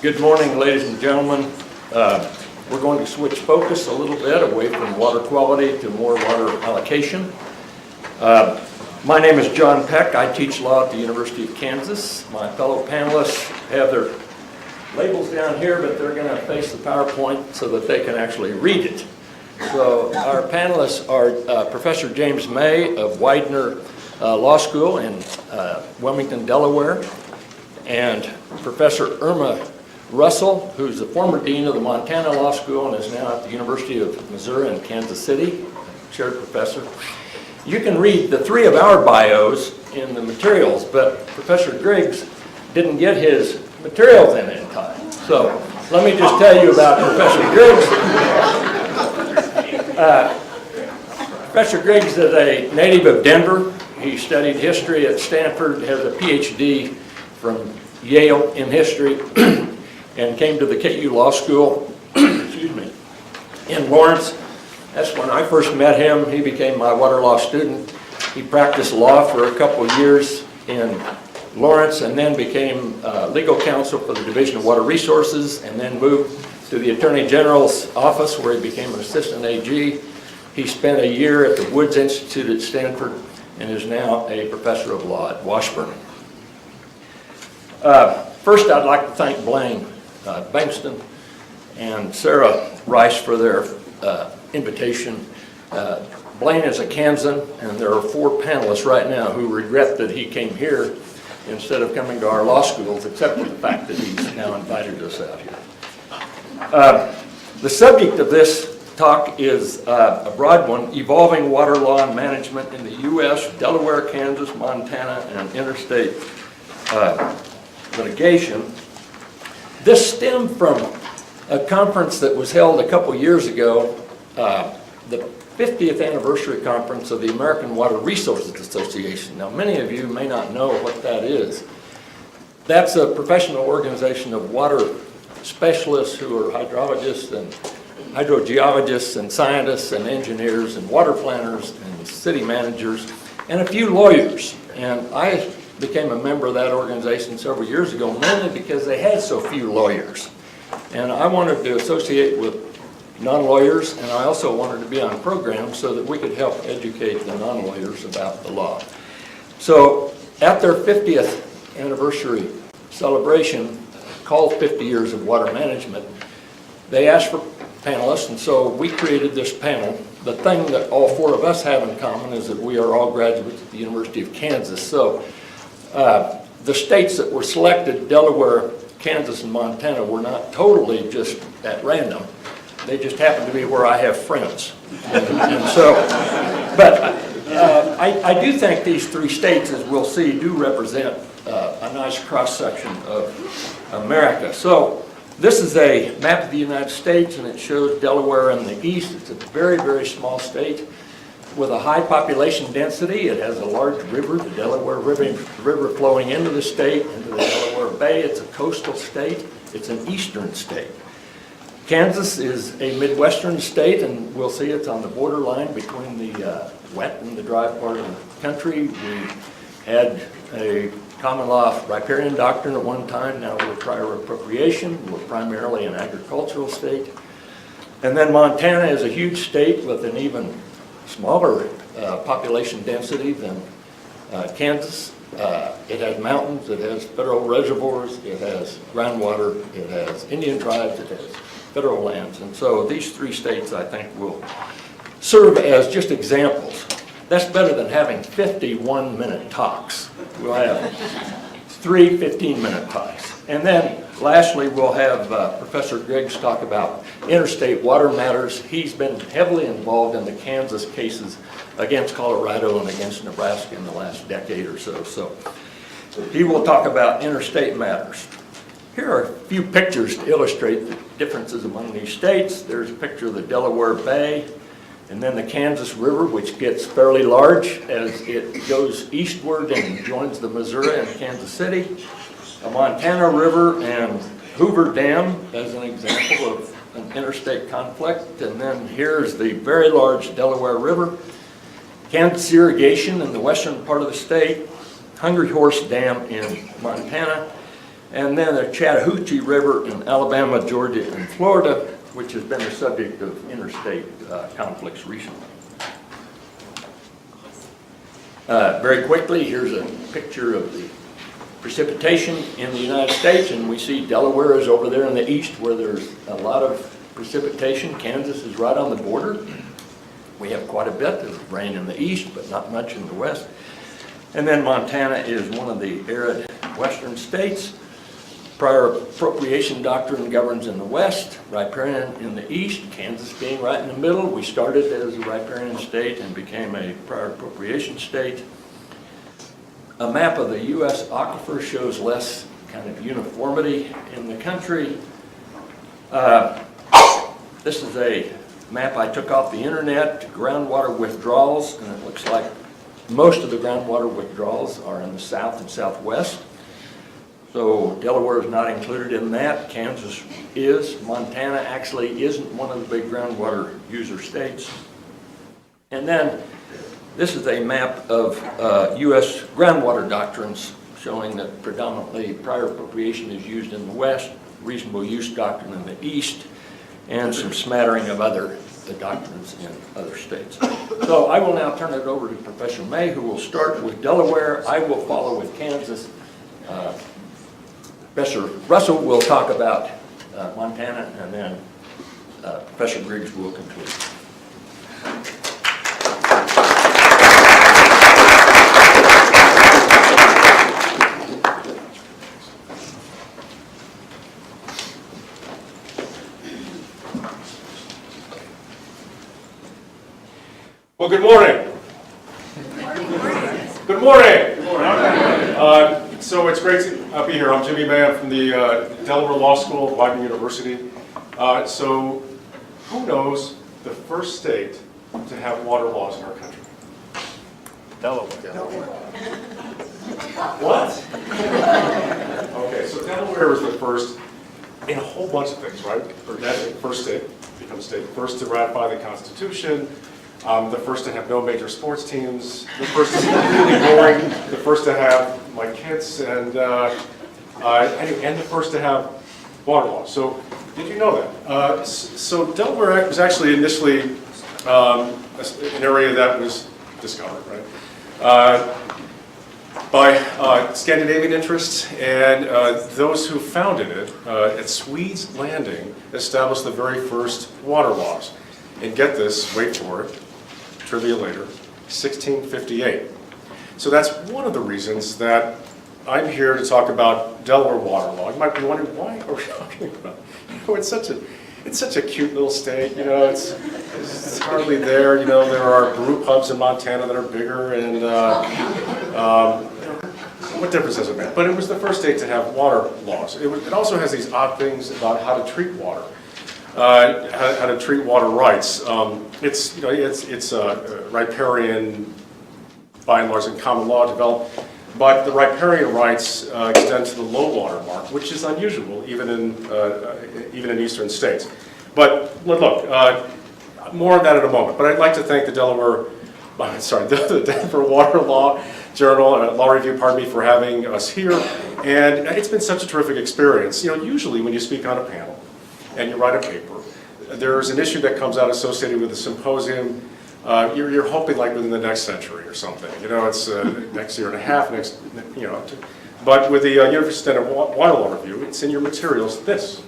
Good morning, ladies and gentlemen. We're going to switch focus a little bit away from water quality to more water allocation. My name is John Peck. I teach law at the University of Kansas. My fellow panelists have their labels down here, but they're going to face the PowerPoint so that they can actually read it. So our panelists are Professor James May of Widener Law School in Wilmington, Delaware, and Professor Irma Russell, who's the former dean of the Montana Law School and is now at the University of Missouri in Kansas City, chair professor. You can read the three of our bios in the materials, but Professor Griggs didn't get his materials in time. So let me just tell you about Professor Griggs. Professor Griggs is a native of Denver. He studied history at Stanford, has a PhD from Yale in history, and came to the KU Law School excuse me, in Lawrence. That's when I first met him. He became my water law student. He practiced law for a couple of years in Lawrence and then became legal counsel for the Division of Water Resources and then moved to the Attorney General's office where he became an assistant AG. He spent a year at the Woods Institute at Stanford and is now a professor of law at Washburn. First, I'd like to thank Blaine Bankston and Sarah Rice for their invitation. Blaine is a Kansan, and there are 4 panelists right now who regret that he came here instead of coming to our law schools, except for the fact that he's now invited us out here. The subject of this talk is a broad one, Evolving Water Law and Management in the U.S., Delaware, Kansas, Montana, and Interstate litigation. This stemmed from a conference that was held a couple years ago, the 50th anniversary conference of the American Water Resources Association. Now, many of you may not know what that is. That's a professional organization of water specialists who are hydrologists and hydrogeologists and scientists and engineers and water planners and city managers and a few lawyers. And I became a member of that organization several years ago, mainly because they had so few lawyers. And I wanted to associate with non-lawyers, and I also wanted to be on programs so that we could help educate the non-lawyers about the law. So at their 50th anniversary celebration, called 50 Years of Water Management, they asked for panelists, and so we created this panel. The thing that all 4 of us have in common is that we are all graduates at the University of Kansas. So the states that were selected, Delaware, Kansas, and Montana, were not totally just at random. They just happen to be where I have friends. And so, but I do think these 3 states, as we'll see, do represent a nice cross-section of America. So this is a map of the United States, and it shows Delaware in the east. It's a very, very small state with a high population density. It has a large river, the Delaware River flowing into the state, into the Delaware Bay. It's a coastal state. It's an eastern state. Kansas is a Midwestern state, and we'll see it's on the borderline between the wet and the dry part of the country. We had a common law riparian doctrine at one time. Now we're prior appropriation. We're primarily an agricultural state. And then Montana is a huge state with an even smaller population density than Kansas. It has mountains, it has federal reservoirs, it has groundwater, it has Indian tribes, it has federal lands. And so these 3 states, I think, will serve as just examples. That's better than having 51-minute talks. We'll have 3 15-minute talks. And then lastly, we'll have Professor Griggs talk about interstate water matters. He's been heavily involved in the Kansas cases against Colorado and against Nebraska in the last decade or so. So he will talk about interstate matters. Here are a few pictures to illustrate the differences among these states. There's a picture of the Delaware Bay, and then the Kansas River, which gets fairly large as it goes eastward and joins the Missouri and Kansas City. The Montana River and Hoover Dam as an example of an interstate conflict. And then here's the very large Delaware River. Kansas irrigation in the western part of the state. Hungry Horse Dam in Montana. And then the Chattahoochee River in Alabama, Georgia, and Florida, which has been the subject of interstate conflicts recently. Very quickly, here's a picture of the precipitation in the United States, and we see Delaware is over there in the east where there's a lot of precipitation. Kansas is right on the border. We have quite a bit of rain in the east, but not much in the west. And then Montana is one of the arid western states. Prior appropriation doctrine governs in the west, riparian in the east, Kansas being right in the middle. We started as a riparian state and became a prior appropriation state. A map of the U.S. aquifer shows less kind of uniformity in the country. This is a map I took off the internet, groundwater withdrawals, and it looks like most of the groundwater withdrawals are in the south and southwest. So Delaware is not included in that. Kansas is. Montana actually isn't one of the big groundwater user states. And then this is a map of U.S. groundwater doctrines showing that predominantly prior appropriation is used in the west, reasonable use doctrine in the east, and some smattering of other doctrines in other states. So I will now turn it over to Professor May, who will start with Delaware. I will follow with Kansas. Professor Russell will talk about Montana, and then Professor Griggs will conclude. Well, good morning. Good morning. Good morning. So it's great to be here. I'm Jimmy May. I'm from the Delaware Law School, Widener University. So who knows the first state to have water laws in our country? Delaware. What? Okay, so Delaware was the first in a whole bunch of things, right? First state, become state. First to ratify the Constitution. The first to have no major sports teams, the first to be really boring, the first to have my kids, and the first to have water laws. So, did you know that? So Delaware was actually initially an area that was discovered, right, by Scandinavian interests, and those who founded it at Swedes Landing established the very first water laws. And get this, wait for it, trivia later, 1658. So that's one of the reasons that I'm here to talk about Delaware water law. You might be wondering, why are we talking about it? You know, it's such a cute little state, you know, it's hardly there, you know, there are brew pubs in Montana that are bigger, and what difference does it make? But it was the first state to have water laws. It also has these odd things about how to treat water. How to treat water rights. It's riparian, by and large, in common law developed, but the riparian rights extend to the low water mark, which is unusual even in eastern states. But look, more on that in a moment. But I'd like to thank the the Denver Water Law Journal, Law Review, pardon me, for having us here. And it's been such a terrific experience. You know, usually when you speak on a panel and you write a paper, there's an issue that comes out associated with a symposium. You're hoping like within the next century or something. You know, it's next year and a half, but with the University Standard Water Law Review, it's in your materials. These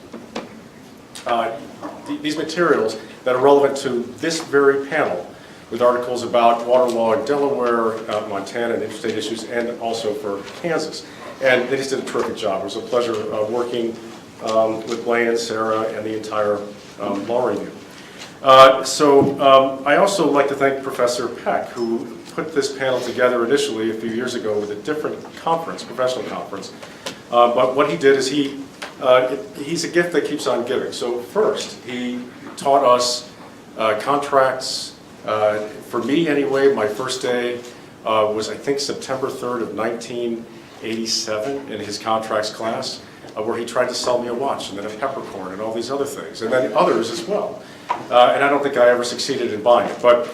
materials that are relevant to this very panel, with articles about water law in Delaware, Montana, and interstate issues, and also for Kansas. And they just did a terrific job. It was a pleasure working with Blaine and Sarah and the entire law review. I also like to thank Professor Peck, who put this panel together initially a few years ago with a different conference, professional conference. But what he did is he's a gift that keeps on giving. So first, he taught us contracts. For me anyway, my first day was, I think, September 3rd of 1987 in his contracts class, where he tried to sell me a watch and then a peppercorn and all these other things, and then others as well. And I don't think I ever succeeded in buying it, but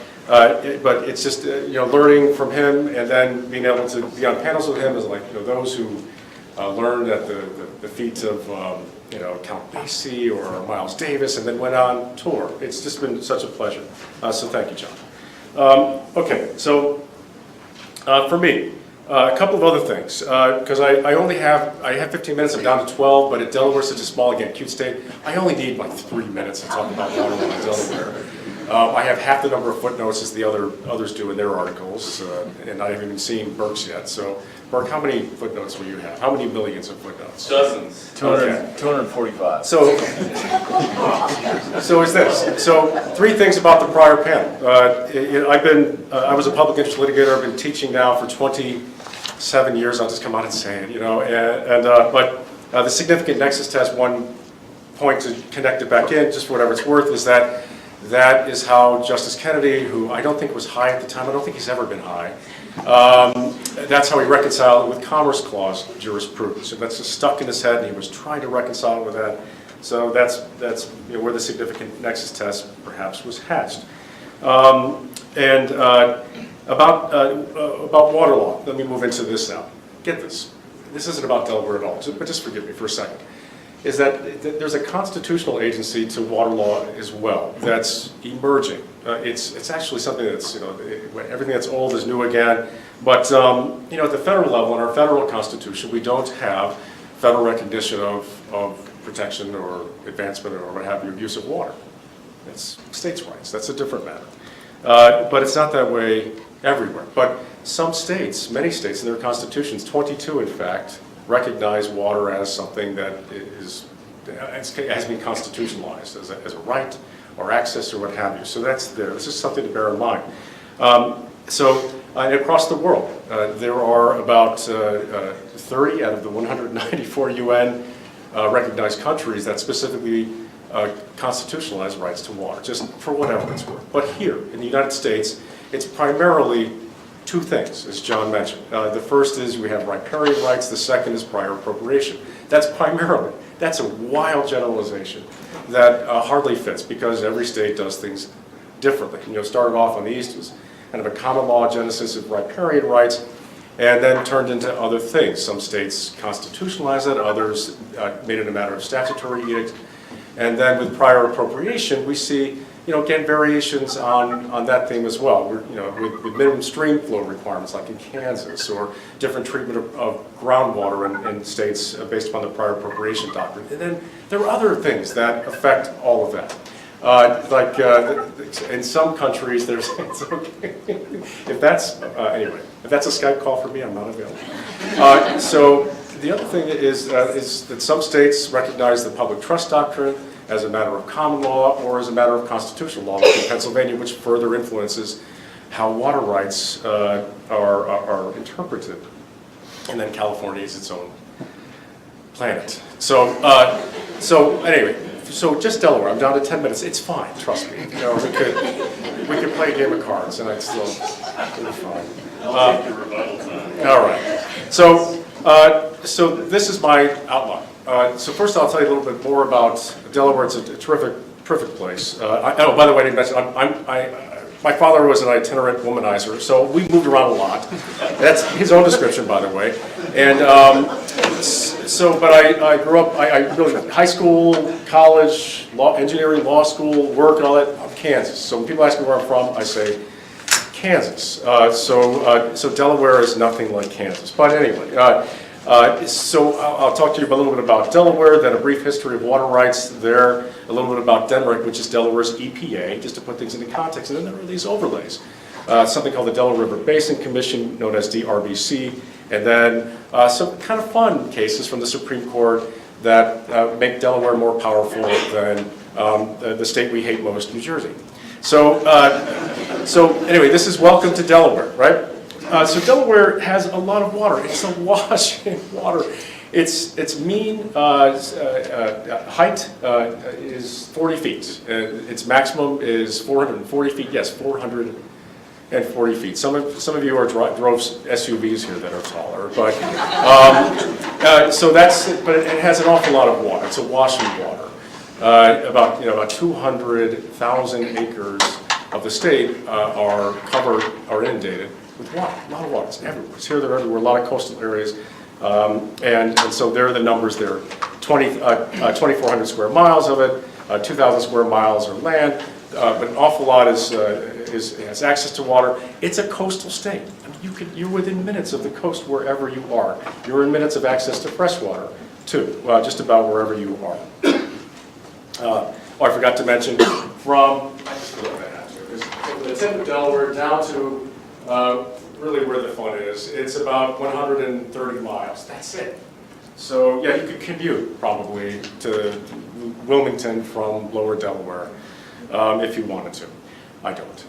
it's just learning from him, and then being able to be on panels with him is like those who learned at the feet of Count Basie or Miles Davis, and then went on tour. It's just been such a pleasure. So thank you, John. Okay, so for me, a couple of other things, because I have 15 minutes, I'm down to 12, but at Delaware, such a small, again, cute state, I only need like 3 minutes to talk about water law in Delaware. I have half the number of footnotes as the others do in their articles, and I haven't even seen Burke's yet. So, Burke, how many footnotes will you have? How many millions of footnotes? Dozens. 245. So is this. So 3 things about the prior panel. I was a public interest litigator. I've been teaching now for 27 years. I'll just come out and say it, but the significant nexus test, one point to connect it back in, just for whatever it's worth, is that is how Justice Kennedy, who I don't think was high at the time, I don't think he's ever been high, that's how he reconciled it with Commerce Clause jurisprudence. So that's just stuck in his head, and he was trying to reconcile it with that. So that's where the significant nexus test perhaps was hatched. About water law, let me move into this now. Get this. This isn't about Delaware at all, but just forgive me for a second. Is that there's a constitutional agency to water law as well that's emerging. It's actually something that's, everything that's old is new again. But, at the federal level, in our federal constitution, we don't have federal recognition of protection or advancement or what have you of use of water. It's states' rights. That's a different matter. But it's not that way everywhere. But some states, many states in their constitutions, 22 in fact, recognize water as something that has been constitutionalized as a right or access or what have you. So that's there. This is something to bear in mind. Across the world, there are about 30 out of the 194 UN recognized countries that specifically constitutionalize rights to water, just for whatever it's worth. But here in the United States, it's primarily 2 things, as John mentioned. The first is we have riparian rights. The second is prior appropriation. That's a wild generalization that hardly fits, because every state does things differently. Started off on the East was kind of a common law genesis of riparian rights, and then turned into other things. Some states constitutionalized it, others made it a matter of statutory edict. And then with prior appropriation, we see again, variations on that theme as well. With minimum stream flow requirements, like in Kansas, or different treatment of groundwater in states based upon the prior appropriation doctrine. And then there are other things that affect all of that. In some countries, there's it's okay. If that's a Skype call for me, I'm not available. So the other thing is that some states recognize the public trust doctrine as a matter of common law or as a matter of constitutional law, like in Pennsylvania, which further influences how water rights are interpreted. And then California is its own planet. So just Delaware. I'm down to 10 minutes. It's fine. Trust me. We could play a game of cards, and I'd still be fine. I'll take the rebuttal time. All right. So this is my outline. So first I'll tell you a little bit more about Delaware. It's a terrific place. By the way, I didn't mention, my father was an itinerant womanizer, so we moved around a lot. That's his own description, by the way. And but I grew up, I really, high school, college, engineering, law school, work, and all that, Kansas. So when people ask me where I'm from, I say Kansas. So Delaware is nothing like Kansas. But anyway, so I'll talk to you a little bit about Delaware, then a brief history of water rights there, a little bit about DNREC, which is Delaware's EPA, just to put things into context, and then there are these overlays. Something called the Delaware River Basin Commission, known as DRBC, and then some kind of fun cases from the Supreme Court that make Delaware more powerful than the state we hate most, New Jersey. So anyway, this is welcome to Delaware, right? So Delaware has a lot of water. It's awash in water. Its mean height is 40 feet. Its maximum is 440 feet. Yes, 440 feet. Some of you drove SUVs here that are taller, but but it has an awful lot of water. It's awash in water. About 200,000 acres of the state are inundated with water. A lot of water. It's everywhere. It's here, there, everywhere. A lot of coastal areas. And so there are the numbers there. 2,400 square miles of it, 2,000 square miles are land, but an awful lot has access to water. It's a coastal state. I mean, you're within minutes of the coast wherever you are. You're in minutes of access to fresh water, too, just about wherever you are. I forgot to mention, from the tip of Delaware down to really where the fun is, it's about 130 miles. That's it. So yeah, you could commute probably to Wilmington from lower Delaware if you wanted to. I don't.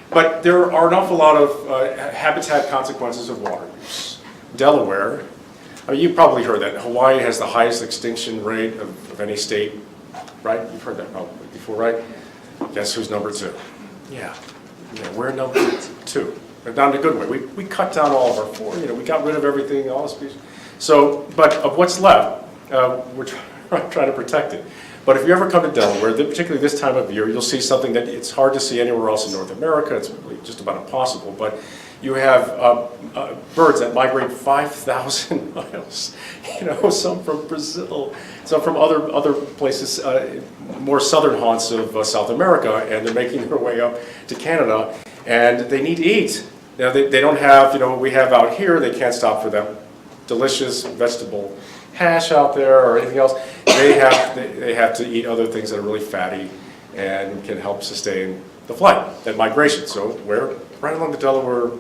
But there are an awful lot of habitat consequences of water use. Delaware, I mean, you've probably heard that Hawaii has the highest extinction rate of any state, right? You've heard that probably before, right? Guess who's number 2? Yeah, we're number 2. But not in a good way. We cut down all of our forest, we got rid of everything, all the species. So, but of what's left, we're trying to protect it. But if you ever come to Delaware, particularly this time of year, you'll see something that it's hard to see anywhere else in North America. It's really just about impossible. But you have birds that migrate 5,000 miles. Some from Brazil, some from other places, more southern haunts of South America, and they're making their way up to Canada, and they need to eat. Now they don't have what we have out here. They can't stop for that delicious vegetable hash out there or anything else. They have to eat other things that are really fatty and can help sustain the flight, that migration. So we're right along the Delaware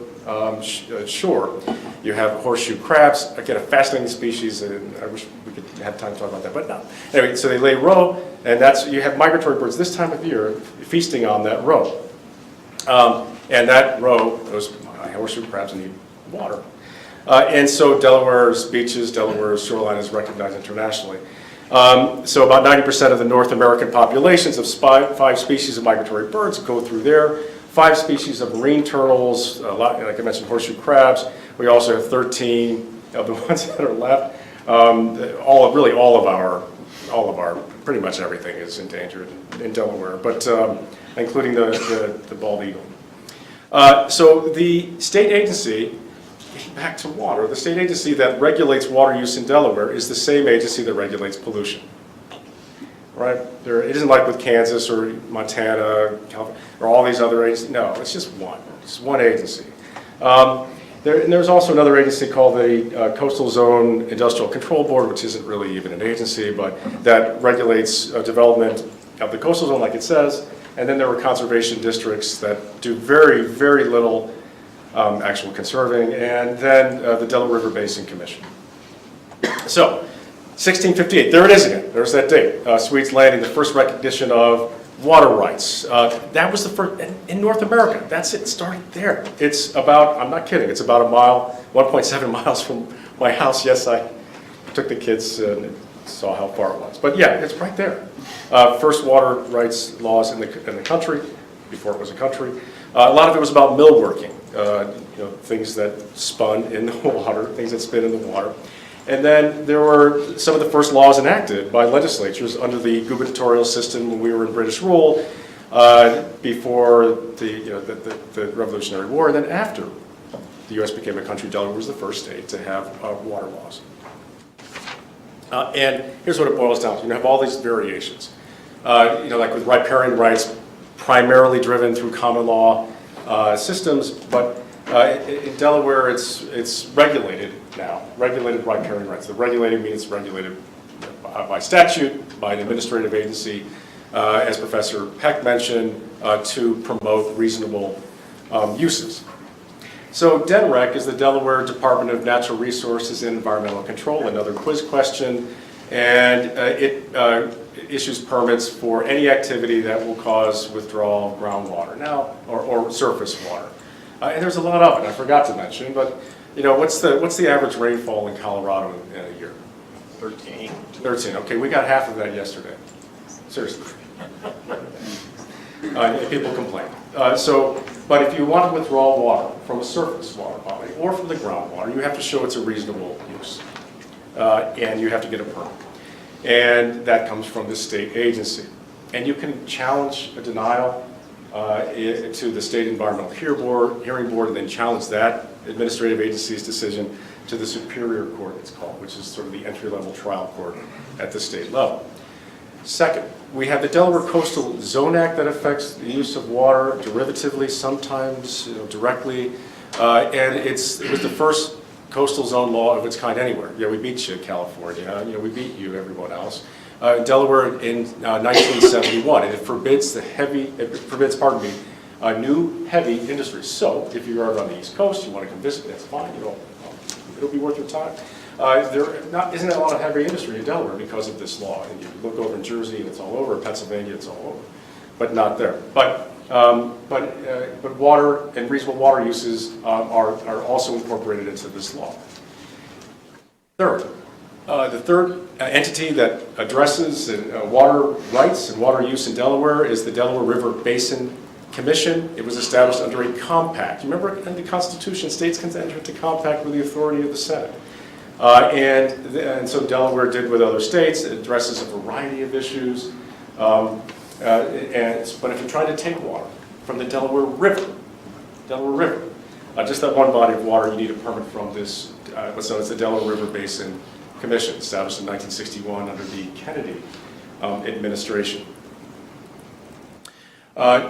shore. You have horseshoe crabs, again, a fascinating species, and I wish we could have time to talk about that, but no. Anyway, so they lay roe, and you have migratory birds this time of year feasting on that roe. And that roe, those horseshoe crabs need water. And so Delaware's beaches, Delaware's shoreline is recognized internationally. So about 90% of the North American populations of 5 species of migratory birds go through there. 5 species of marine turtles, like I mentioned, horseshoe crabs. We also have 13 of the ones that are left. Really all of our, pretty much everything is endangered in Delaware, but including the bald eagle. So the state agency, back to water, the state agency that regulates water use in Delaware is the same agency that regulates pollution. Right? It isn't like with Kansas or Montana, California, or all these other agencies. No, it's just one. It's one agency. And there's also another agency called the Coastal Zone Industrial Control Board, which isn't really even an agency, but that regulates development of the coastal zone, like it says. And then there were conservation districts that do very, very little actual conserving, and then the Delaware River Basin Commission. So, 1658, there it is again, there's that date. Swedes landing the first recognition of water rights. That was the first, in North America, that's it, started there. It's about, I'm not kidding, it's about a mile, 1.7 miles from my house. Yes, I took the kids and saw how far it was. But yeah, it's right there. First water rights laws in the country, before it was a country. A lot of it was about millworking, things that spun in the water, things that spin in the water. And then there were some of the first laws enacted by legislatures under the gubernatorial system when we were in British rule, before the Revolutionary War, and then after the U.S. became a country. Delaware was the first state to have water laws. And here's what it boils down to. You have all these variations. Like with riparian rights, primarily driven through common law systems, but in Delaware it's regulated now, regulated riparian rights. The regulated means regulated by statute, by an administrative agency, as Professor Peck mentioned, to promote reasonable uses. So DENREC is the Delaware Department of Natural Resources and Environmental Control, another quiz question, and it issues permits for any activity that will cause withdrawal of groundwater now, or surface water. And there's a lot of it, I forgot to mention, but what's the average rainfall in Colorado in a year? 13. 13, okay, we got half of that yesterday. Seriously. People complain. But if you want to withdraw water from a surface water body or from the groundwater, you have to show it's a reasonable use. And you have to get a permit. And that comes from the state agency. And you can challenge a denial to the State Environmental Hearing Board, and then challenge that administrative agency's decision to the Superior Court, it's called, which is sort of the entry-level trial court at the state level. Second, we have the Delaware Coastal Zone Act that affects the use of water derivatively, sometimes directly, and it was the first coastal zone law of its kind anywhere. Yeah, we beat you, California. We beat you, everyone else. Delaware in 1971, and it forbids new heavy industries. So, if you're out on the East Coast, you want to come visit, that's fine. It'll be worth your time. Isn't a lot of heavy industry in Delaware because of this law. And you look over in Jersey, and it's all over. Pennsylvania, it's all over, but not there. But water and reasonable water uses are also incorporated into this law. Third, the third entity that addresses water rights and water use in Delaware is the Delaware River Basin Commission. It was established under a compact. You remember in the Constitution, states can enter into compact with the authority of the Senate. And so Delaware did with other states. It addresses a variety of issues. But if you're trying to take water from the Delaware River, just that one body of water, you need a permit from this, what's known as the Delaware River Basin Commission, established in 1961 under the Kennedy administration.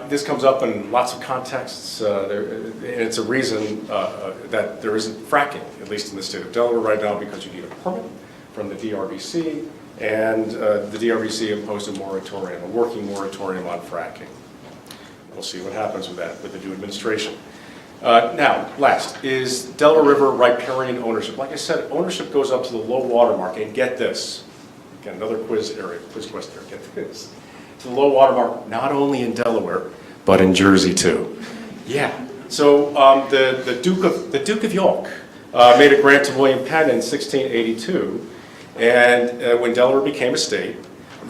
This comes up in lots of contexts, and it's a reason that there isn't fracking, at least in the state of Delaware right now, because you need a permit from the DRBC, and the DRBC imposed a moratorium, a working moratorium on fracking. We'll see what happens with that with the new administration. Now, last, is Delaware River riparian ownership. Like I said, ownership goes up to the low water mark, and get this. Again, another quiz question here, get this. To the low water mark, not only in Delaware, but in Jersey too. Yeah. So the Duke of York made a grant to William Penn in 1682, and when Delaware became a state,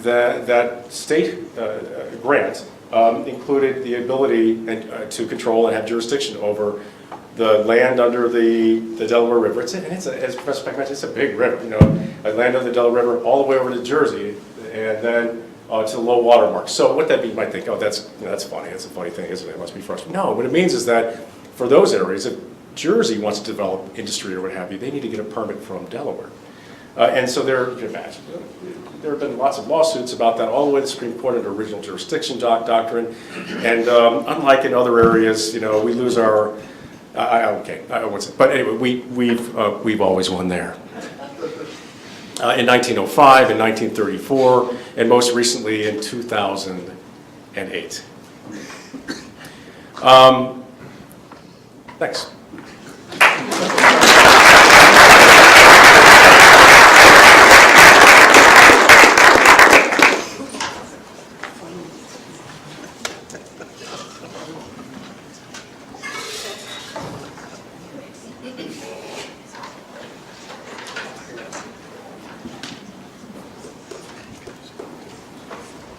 that state grant included the ability to control and have jurisdiction over the land under the Delaware River. As Professor Peck mentioned, it's a big river. Land under the Delaware River all the way over to Jersey, and then to the low water mark. So what that means, you might think, oh, that's funny. That's a funny thing, isn't it? It must be frustrating. No, what it means is that for those areas, if Jersey wants to develop industry or what have you, they need to get a permit from Delaware. And so there have been lots of lawsuits about that, all the way to the Supreme Court under original jurisdiction doctrine. And unlike in other areas, we lose our. I won't say. But anyway, we've always won there. In 1905, in 1934, and most recently in 2008. Thanks.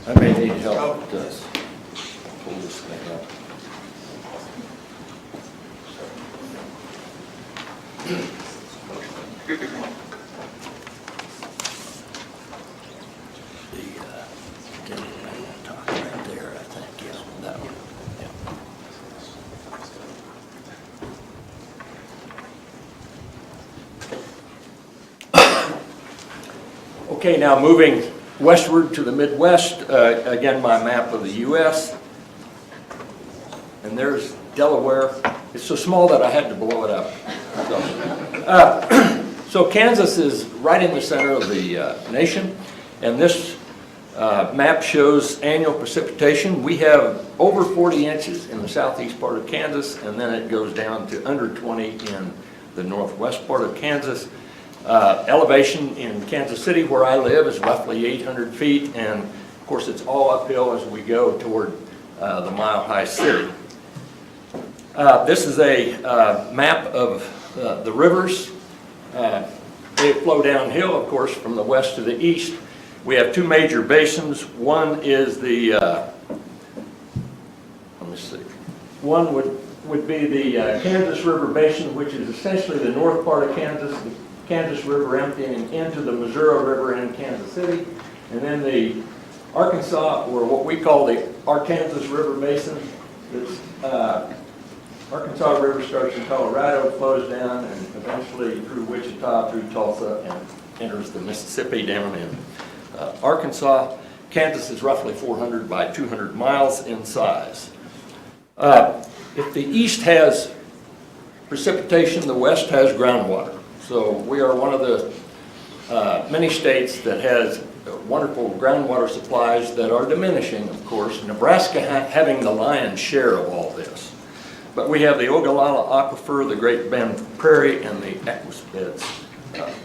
I may need help with this. Pull this thing up. Talk right there, I think, yeah, that one. Yeah. Okay, now moving westward to the Midwest, again, my map of the U.S. And there's Delaware. It's so small that I had to blow it up. So Kansas is right in the center of the nation, and this map shows annual precipitation. We have over 40 inches in the southeast part of Kansas, and then it goes down to under 20 in the northwest part of Kansas. Elevation in Kansas City, where I live, is roughly 800 feet, and of course it's all uphill as we go toward the mile-high city. This is a map of the rivers. They flow downhill, of course, from the west to the east. We have two major basins. One is the, let me see, one would be the Kansas River Basin, which is essentially the north part of Kansas, the Kansas River emptying into the Missouri River in Kansas City, and then the Arkansas, or what we call the Arkansas River Basin, that's Arkansas River starts in Colorado, flows down, and eventually through Wichita, through Tulsa, and enters the Mississippi down in Arkansas. Kansas is roughly 400 by 200 miles in size. If the east has precipitation, the west has groundwater. So we are one of the many states that has wonderful groundwater supplies that are diminishing, of course. Nebraska having the lion's share of all this. But we have the Ogallala Aquifer, the Great Bend Prairie, and the Equus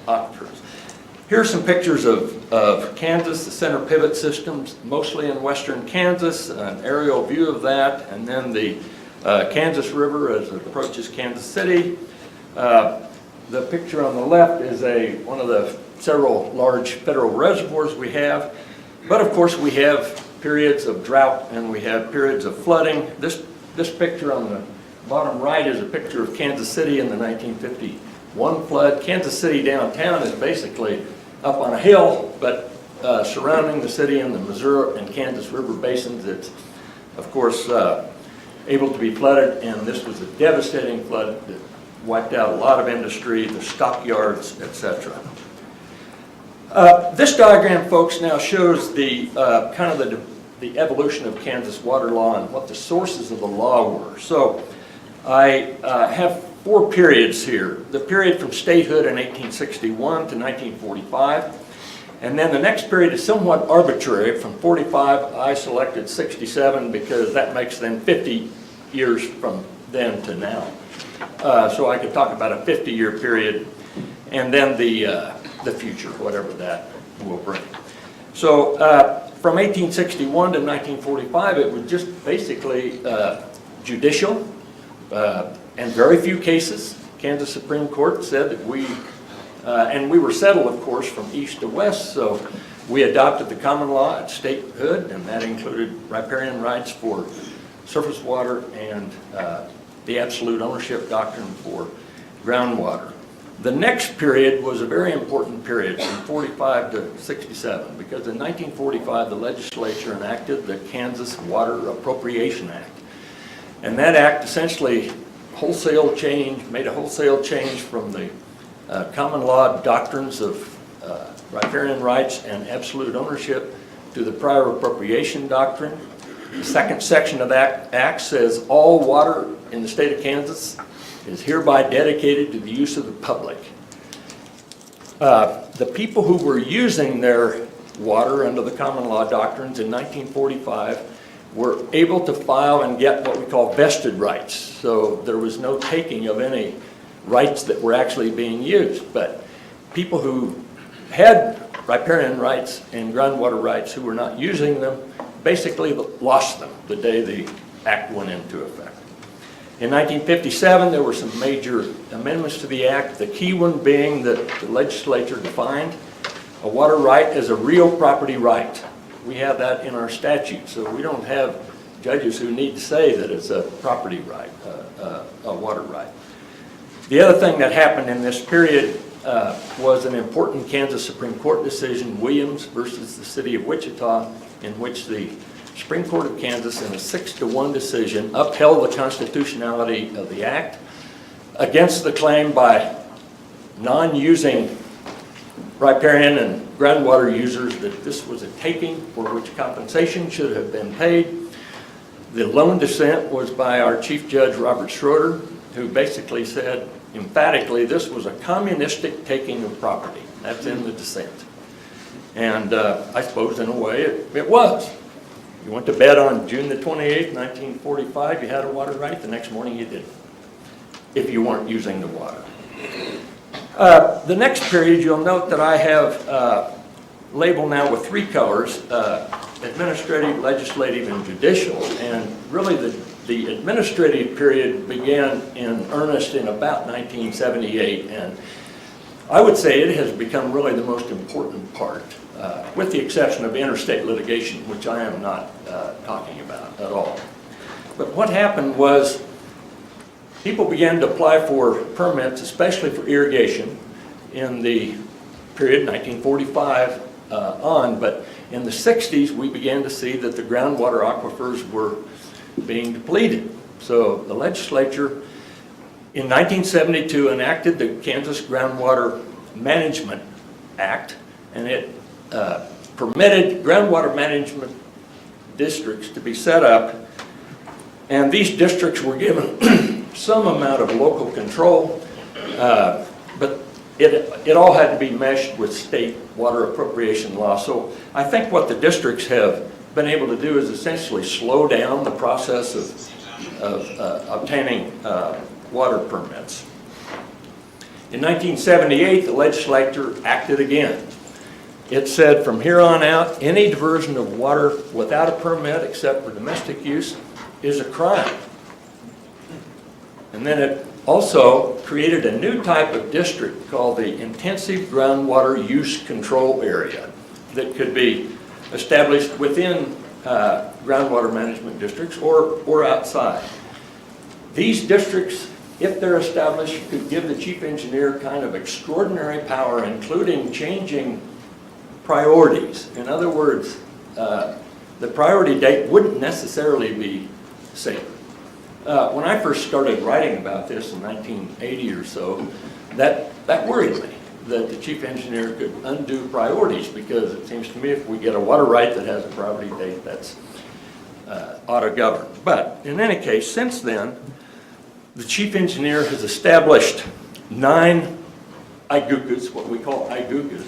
aquifers. Here's some pictures of Kansas, the center pivot systems, mostly in western Kansas, an aerial view of that, and then the Kansas River as it approaches Kansas City. The picture on the left is one of the several large federal reservoirs we have. But of course we have periods of drought and we have periods of flooding. This picture on the bottom right is a picture of Kansas City in the 1951 flood. Kansas City downtown is basically up on a hill, but surrounding the city in the Missouri and Kansas River basins, it's of course able to be flooded, and this was a devastating flood that wiped out a lot of industry, the stockyards, etc. This diagram, folks, now shows the kind of the evolution of Kansas water law and what the sources of the law were. So I have 4 periods here. The period from statehood in 1861 to 1945. And then the next period is somewhat arbitrary. From 45, I selected 67 because that makes then 50 years from then to now. So I could talk about a 50-year period and then the future, whatever that will bring. So from 1861 to 1945, it was just basically judicial and very few cases. Kansas Supreme Court said that and we were settled, of course, from east to west, so we adopted the common law at statehood, and that included riparian rights for surface water and the absolute ownership doctrine for groundwater. The next period was a very important period from 45 to 67 because in 1945 the legislature enacted the Kansas Water Appropriation Act. And that act essentially made a wholesale change from the common law doctrines of riparian rights and absolute ownership to the prior appropriation doctrine. The second section of that act says all water in the state of Kansas is hereby dedicated to the use of the public. The people who were using their water under the common law doctrines in 1945 were able to file and get what we call vested rights. So there was no taking of any rights that were actually being used. But people who had riparian rights and groundwater rights who were not using them basically lost them the day the act went into effect. In 1957, there were some major amendments to the act, the key one being that the legislature defined a water right as a real property right. We have that in our statute, so we don't have judges who need to say that it's a property right, a water right. The other thing that happened in this period was an important Kansas Supreme Court decision, Williams versus the city of Wichita, in which the Supreme Court of Kansas, in a 6-1 decision, upheld the constitutionality of the act against the claim by non-using riparian and groundwater users that this was a taking for which compensation should have been paid. The lone dissent was by our Chief Judge Robert Schroeder, who basically said emphatically this was a communistic taking of property. That's in the dissent. And I suppose in a way it was. You went to bed on June the 28th, 1945, you had a water right, the next morning you didn't, if you weren't using the water. The next period, you'll note that I have labeled now with 3 colors, administrative, legislative, and judicial. And really the administrative period began in earnest in about 1978. And I would say it has become really the most important part, with the exception of interstate litigation, which I am not talking about at all. But what happened was people began to apply for permits, especially for irrigation, in the period 1945 on. But in the 60s, we began to see that the groundwater aquifers were being depleted. So the legislature in 1972 enacted the Kansas Groundwater Management Act, and it permitted groundwater management districts to be set up, and these districts were given some amount of local control, but it all had to be meshed with state water appropriation law. So I think what the districts have been able to do is essentially slow down the process of obtaining water permits. In 1978, the legislature acted again. It said from here on out, any diversion of water without a permit except for domestic use is a crime. And then it also created a new type of district called the Intensive Groundwater Use Control Area that could be established within groundwater management districts or outside. These districts, if they're established, could give the chief engineer kind of extraordinary power, including changing priorities. In other words, the priority date wouldn't necessarily be safe. When I first started writing about this in 1980 or so, that worried me, that the chief engineer could undo priorities, because it seems to me if we get a water right that has a priority date, that's ought to govern. But in any case, since then, the chief engineer has established 9 IGUCAs, what we call IGUCAs.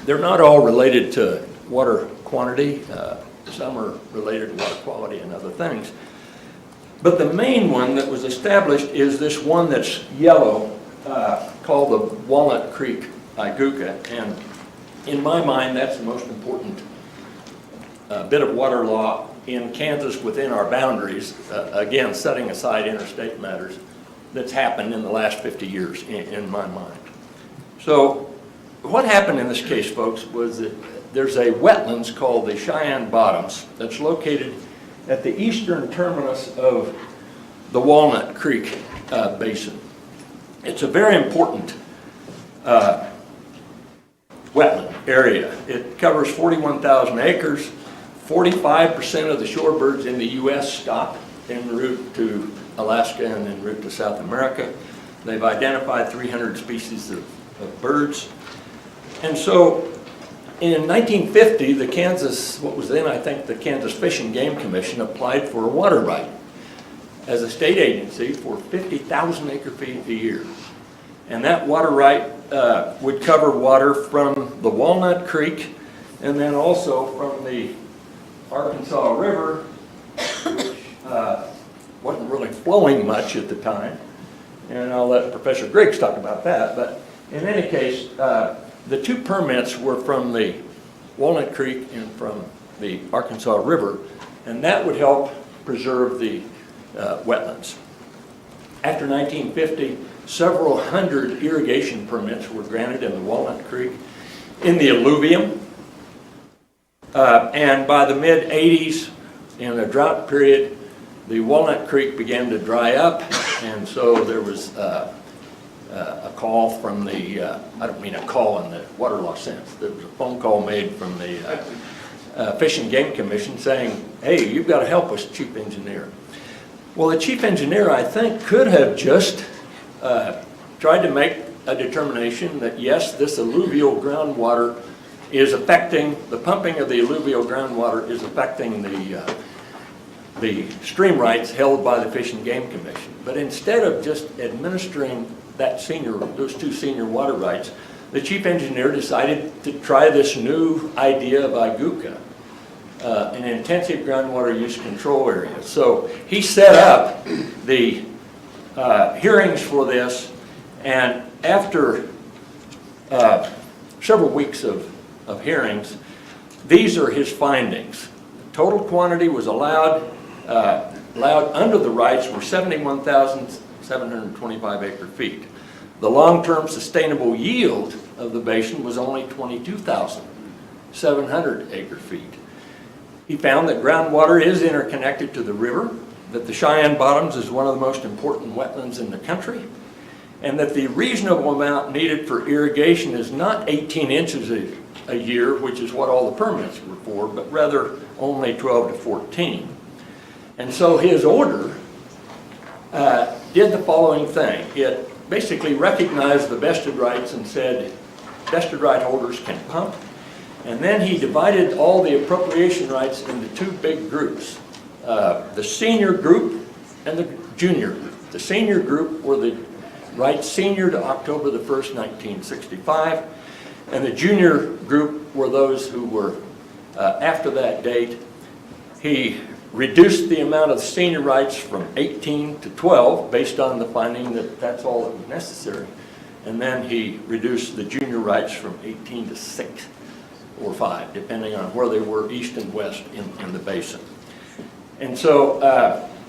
They're not all related to water quantity. Some are related to water quality and other things. But the main one that was established is this one that's yellow, called the Walnut Creek IGUCA. And in my mind, that's the most important bit of water law in Kansas within our boundaries, again, setting aside interstate matters, that's happened in the last 50 years in my mind. So what happened in this case, folks, was that there's a wetlands called the Cheyenne Bottoms that's located at the eastern terminus of the Walnut Creek Basin. It's a very important wetland area. It covers 41,000 acres. 45% of the shorebirds in the U.S. stop en route to Alaska and en route to South America. They've identified 300 species of birds. And so in 1950, the Kansas, what was then I think the Kansas Fish and Game Commission, applied for a water right as a state agency for 50,000 acre feet a year. And that water right would cover water from the Walnut Creek and then also from the Arkansas River, which wasn't really flowing much at the time. And I'll let Professor Griggs talk about that. But in any case, the 2 permits were from the Walnut Creek and from the Arkansas River, and that would help preserve the wetlands. After 1950, several hundred irrigation permits were granted in the Walnut Creek, in the alluvium, and by the mid-80s, in a drought period, the Walnut Creek began to dry up, and so there was a call from the, I don't mean a call in the water law sense, there was a phone call made from the Fish and Game Commission saying, hey, you've got to help us, chief engineer. Well, the chief engineer, I think, could have just tried to make a determination that yes, this alluvial groundwater is affecting, the pumping of the alluvial groundwater is affecting the stream rights held by the Fish and Game Commission. But instead of just administering those 2 senior water rights, the chief engineer decided to try this new idea of IGUCA, an intensive groundwater use control area. So he set up the hearings for this, and after several weeks of hearings, these are his findings. Total quantity was allowed under the rights were 71,725 acre feet. The long-term sustainable yield of the basin was only 22,700 acre feet. He found that groundwater is interconnected to the river, that the Cheyenne Bottoms is one of the most important wetlands in the country, and that the reasonable amount needed for irrigation is not 18 inches a year, which is what all the permits were for, but rather only 12 to 14. And so his order did the following thing. It basically recognized the vested rights and said vested right holders can pump. And then he divided all the appropriation rights into two big groups, the senior group and the junior group. The senior group were the rights senior to October the 1st, 1965, and the junior group were those who were after that date. He reduced the amount of senior rights from 18 to 12 based on the finding that that's all that was necessary. And then he reduced the junior rights from 18 to 6 or 5, depending on where they were east and west in the basin. And so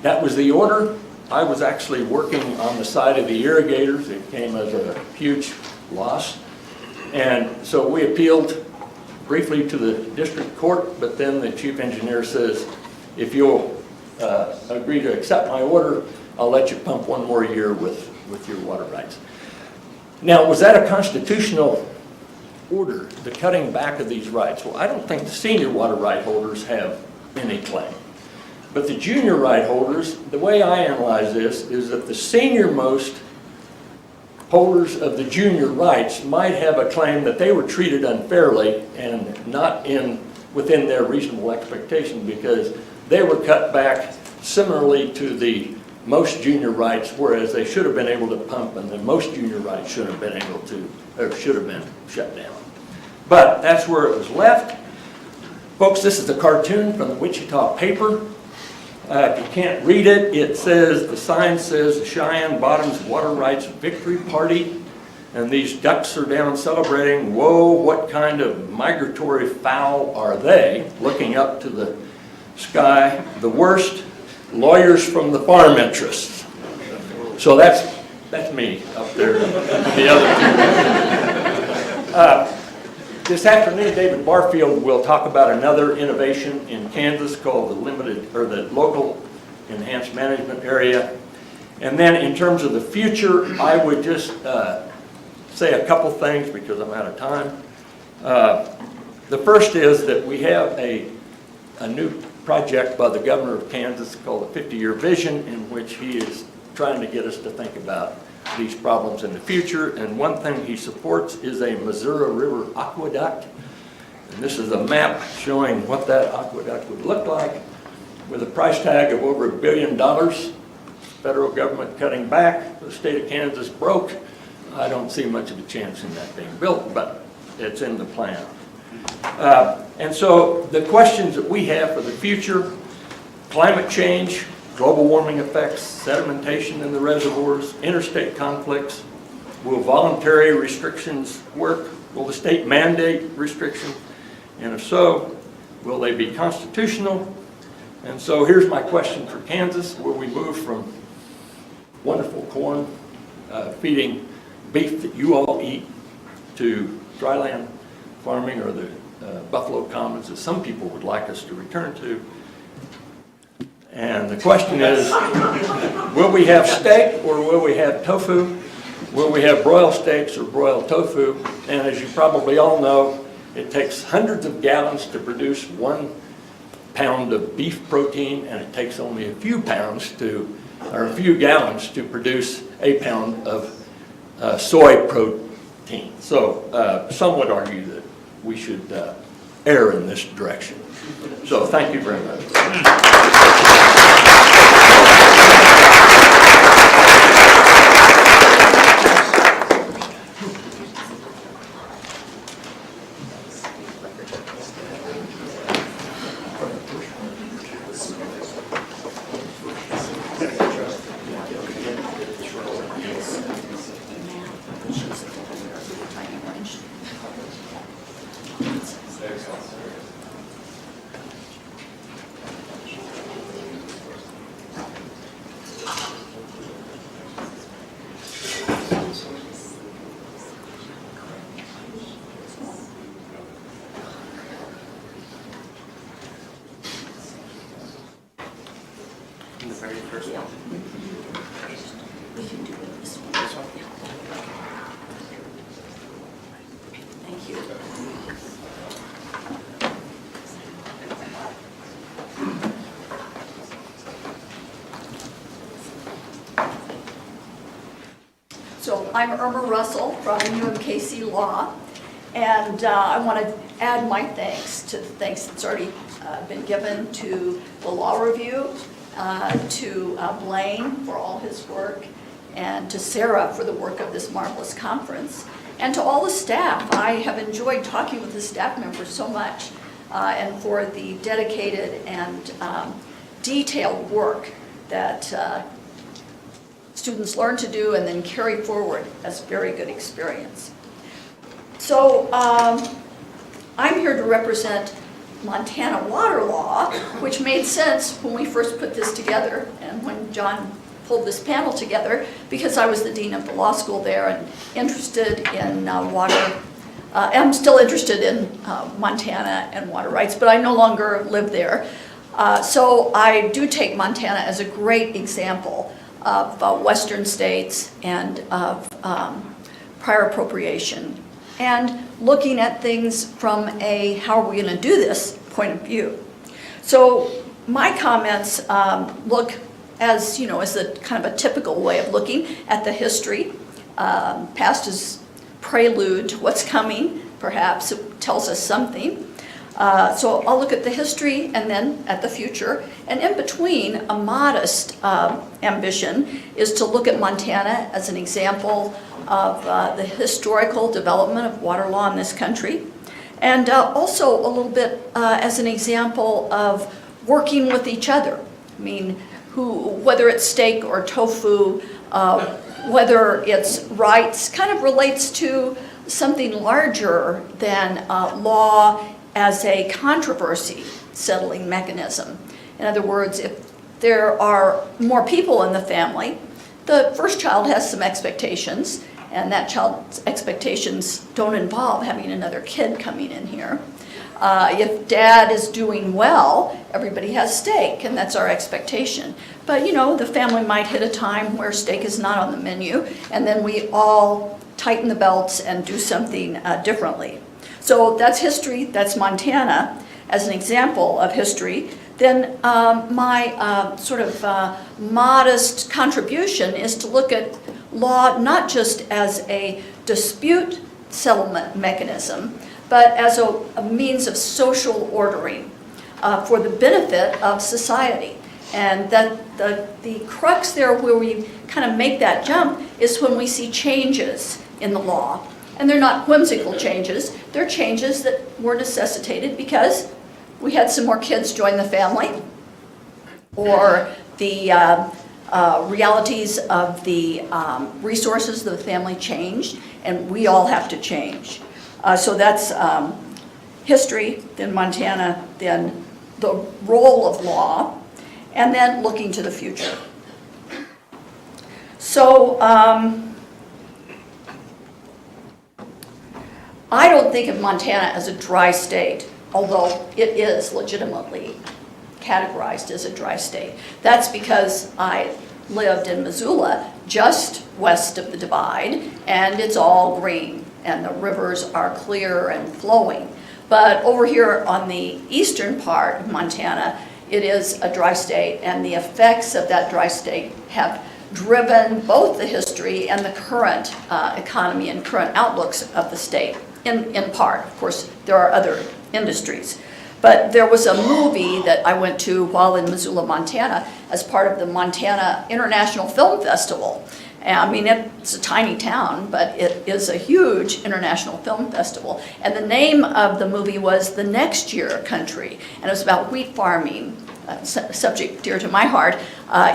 that was the order. I was actually working on the side of the irrigators. It came as a huge loss. And so we appealed briefly to the district court, but then the chief engineer says, if you'll agree to accept my order, I'll let you pump one more year with your water rights. Now, was that a constitutional order, the cutting back of these rights? Well, I don't think the senior water right holders have any claim. But the junior right holders, the way I analyze this is that the senior-most holders of the junior rights might have a claim that they were treated unfairly and not within their reasonable expectation because they were cut back similarly to the most junior rights, whereas they should have been able to pump and the most junior rights should have been able to, or should have been shut down. But that's where it was left. Folks, this is a cartoon from the Wichita paper. If you can't read it, it says, the sign says the Cheyenne Bottoms Water Rights Victory Party. And these ducks are down celebrating, whoa, what kind of migratory fowl are they? Looking up to the sky, the worst, lawyers from the farm interests. So that's me up there, the other two. This afternoon, David Barfield will talk about another innovation in Kansas called the Local Enhanced Management Area. And then in terms of the future, I would just say a couple things because I'm out of time. The first is that we have a new project by the governor of Kansas called the 50-Year Vision, in which he is trying to get us to think about these problems in the future. And one thing he supports is a Missouri River aqueduct. And this is a map showing what that aqueduct would look like with a price tag of over $1 billion. Federal government cutting back, the state of Kansas broke. I don't see much of a chance in that being built, but it's in the plan. And so the questions that we have for the future, climate change, global warming effects, sedimentation in the reservoirs, interstate conflicts, will voluntary restrictions work? Will the state mandate restrictions? And if so, will they be constitutional? And so here's my question for Kansas. Will we move from wonderful corn feeding beef that you all eat to dryland farming or the buffalo commons that some people would like us to return to? And the question is, will we have steak or will we have tofu? Will we have broiled steaks or broiled tofu? And as you probably all know, it takes hundreds of gallons to produce 1 pound of beef protein, and it takes only a few gallons to produce a pound of soy protein. So some would argue that we should err in this direction. So thank you very much. I'm Irma Russell from UMKC Law, and I want to add my thanks to the thanks that's already been given to the Law Review, to Blaine for all his work, and to Sarah for the work of this marvelous conference, and to all the staff. I have enjoyed talking with the staff members so much, and for the dedicated and detailed work that students learn to do and then carry forward as very good experience. So I'm here to represent Montana water law, which made sense when we first put this together and when John pulled this panel together, because I was the dean of the law school there and interested in water. I'm still interested in Montana and water rights, but I no longer live there. So I do take Montana as a great example of western states and of prior appropriation, and looking at things from a how are we going to do this point of view. So my comments look as, you know, as a kind of a typical way of looking at the history. Past is prelude to what's coming, perhaps it tells us something. So I'll look at the history and then at the future. And in between, a modest ambition is to look at Montana as an example of the historical development of water law in this country. And also a little bit as an example of working with each other. I mean, whether it's steak or tofu, whether it's rights, kind of relates to something larger than law as a controversy settling mechanism. In other words, if there are more people in the family, the first child has some expectations, and that child's expectations don't involve having another kid coming in here. If dad is doing well, everybody has steak, and that's our expectation. But you know, the family might hit a time where steak is not on the menu, and then we all tighten the belts and do something differently. So that's history, that's Montana as an example of history. Then my sort of modest contribution is to look at law not just as a dispute settlement mechanism, but as a means of social ordering for the benefit of society. And that the crux there where we kind of make that jump is when we see changes in the law. And they're not whimsical changes, they're changes that were necessitated because we had some more kids join the family, or the realities of the resources of the family changed, and we all have to change. So that's history, then Montana, then the role of law, and then looking to the future. So I don't think of Montana as a dry state, although it is legitimately categorized as a dry state. That's because I lived in Missoula, just west of the divide, and it's all green, and the rivers are clear and flowing. But over here on the eastern part of Montana, it is a dry state, and the effects of that dry state have driven both the history and the current economy and current outlooks of the state, in part. Of course, there are other industries. But there was a movie that I went to while in Missoula, Montana, as part of the Montana International Film Festival. And, I mean, it's a tiny town, but it is a huge international film festival. And the name of the movie was The Next Year Country, and it was about wheat farming, subject dear to my heart,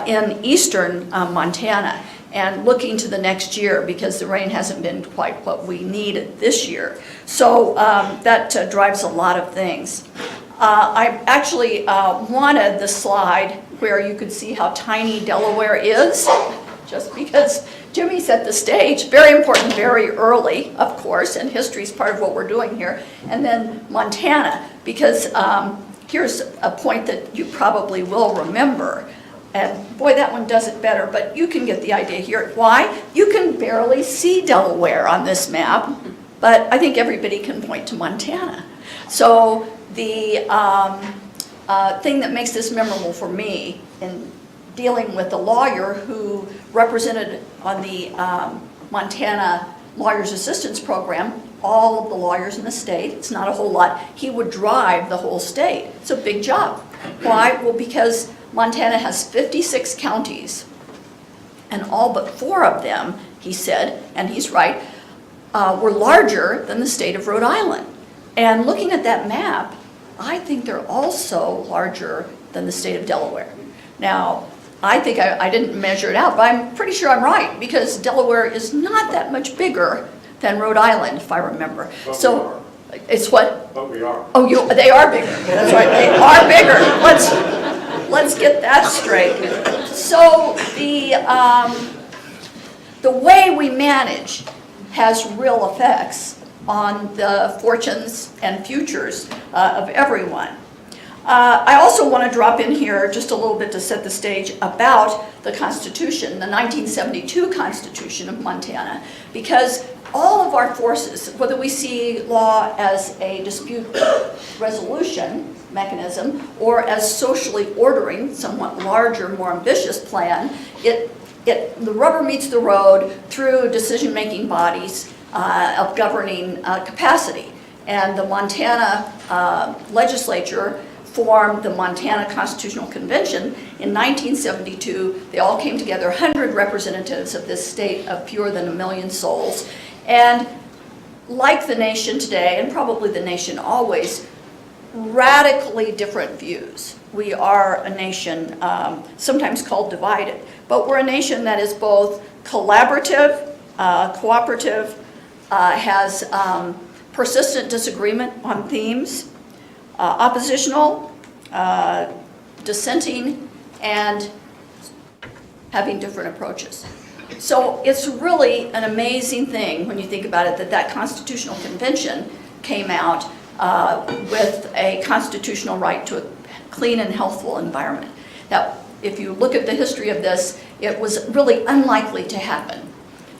in eastern Montana, and looking to the next year because the rain hasn't been quite what we needed this year. So that drives a lot of things. I actually wanted the slide where you could see how tiny Delaware is, just because Jimmy set the stage. Very important, very early, of course, and history is part of what we're doing here. And then Montana, because here's a point that you probably will remember. And boy, that one does it better, but you can get the idea here. Why? You can barely see Delaware on this map, but I think everybody can point to Montana. So the thing that makes this memorable for me in dealing with a lawyer who represented on the Montana Lawyers Assistance Program, all of the lawyers in the state, it's not a whole lot, he would drive the whole state. It's a big job. Why? Well, because Montana has 56 counties, and all but 4 of them, he said, and he's right, were larger than the state of Rhode Island. And looking at that map, I think they're also larger than the state of Delaware. Now, I think I didn't measure it out, but I'm pretty sure I'm right, because Delaware is not that much bigger than Rhode Island, if I remember. But So it's what? But we are. Oh, they are bigger. That's right, they are bigger. Let's get that straight. So the way we manage has real effects on the fortunes and futures of everyone. I also want to drop in here just a little bit to set the stage about the Constitution, the 1972 Constitution of Montana, because all of our forces, whether we see law as a dispute resolution mechanism or as socially ordering, somewhat larger, more ambitious plan, the rubber meets the road through decision-making bodies of governing capacity. And the Montana legislature formed the Montana Constitutional Convention in 1972. They all came together, 100 representatives of this state of fewer than 1 million souls. And like the nation today, and probably the nation always, radically different views. We are a nation sometimes called divided, but we're a nation that is both collaborative, cooperative, has persistent disagreement on themes, oppositional, dissenting, and having different approaches. So it's really an amazing thing when you think about it that Constitutional Convention came out with a constitutional right to a clean and healthful environment. Now, if you look at the history of this, it was really unlikely to happen.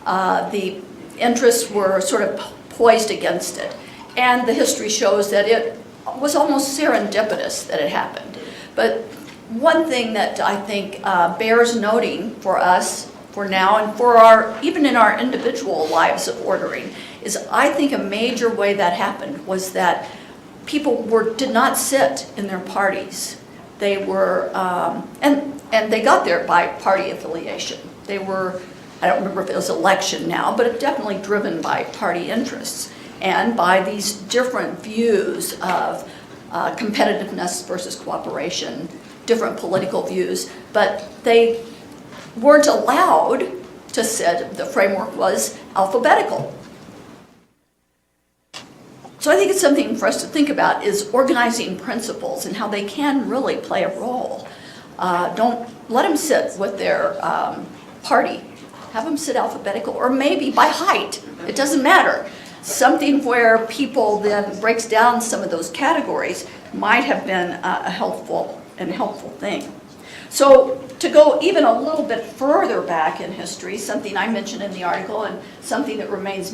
The interests were sort of poised against it. And the history shows that it was almost serendipitous that it happened. But one thing that I think bears noting for us, for now, and for even in our individual lives of ordering, is I think a major way that happened was that people did not sit in their parties. They were, and they got there by party affiliation. They were, I don't remember if it was election now, but it definitely driven by party interests and by these different views of competitiveness versus cooperation, different political views, but they weren't allowed to sit. The framework was alphabetical. So I think it's something for us to think about is organizing principles and how they can really play a role. Don't let them sit with their party. Have them sit alphabetical, or maybe by height. It doesn't matter. Something where people then breaks down some of those categories might have been a helpful thing. So to go even a little bit further back in history, something I mentioned in the article and something that remains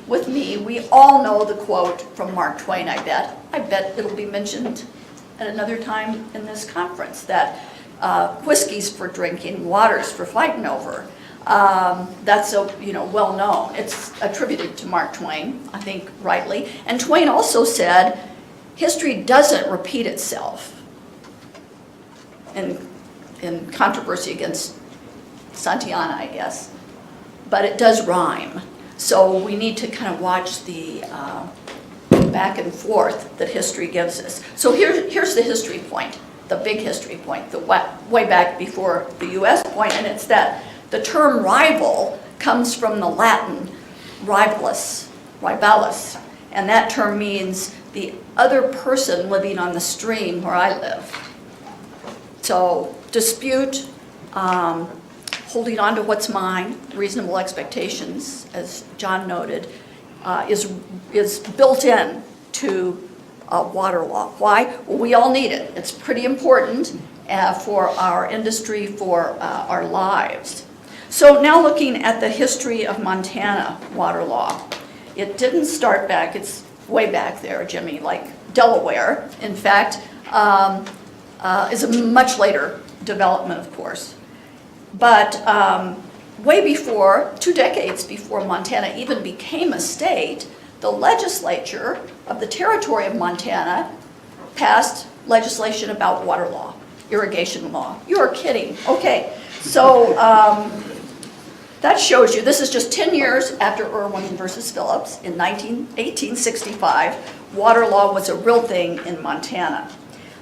with me, we all know the quote from Mark Twain, I bet. I bet it'll be mentioned at another time in this conference, that whiskey's for drinking, water's for fighting over. That's so well known. It's attributed to Mark Twain, I think rightly. And Twain also said, history doesn't repeat itself. In controversy against Santayana, I guess, but it does rhyme. So we need to kind of watch the back and forth that history gives us. So here's the history point, the big history point, the way back before the U.S. point, and it's that the term rival comes from the Latin rivalus, and that term means the other person living on the stream where I live. So dispute, holding on to what's mine, reasonable expectations, as John noted, is built in to water law. Why? Well, we all need it. It's pretty important for our industry, for our lives. So now looking at the history of Montana water law, it didn't start back, it's way back there, Jimmy, like Delaware. In fact, is a much later development, of course. But way before, 2 decades before Montana even became a state, the legislature of the territory of Montana passed legislation about water law, irrigation law. You're kidding. Okay, so that shows you, this is just 10 years after Irwin versus Phillips in 1865. Water law was a real thing in Montana.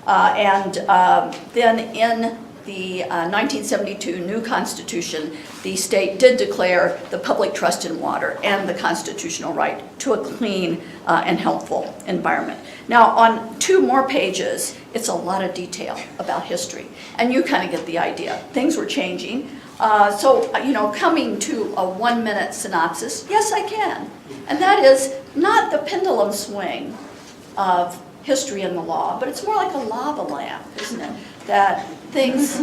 Then in the 1972 new Constitution, the state did declare the public trust in water and the constitutional right to a clean and healthful environment. Now, on 2 more pages, it's a lot of detail about history, and you kind of get the idea. Things were changing. Coming to a 1-minute synopsis, yes, I can. And that is not the pendulum swing of history and the law, but it's more like a lava lamp, isn't it? That things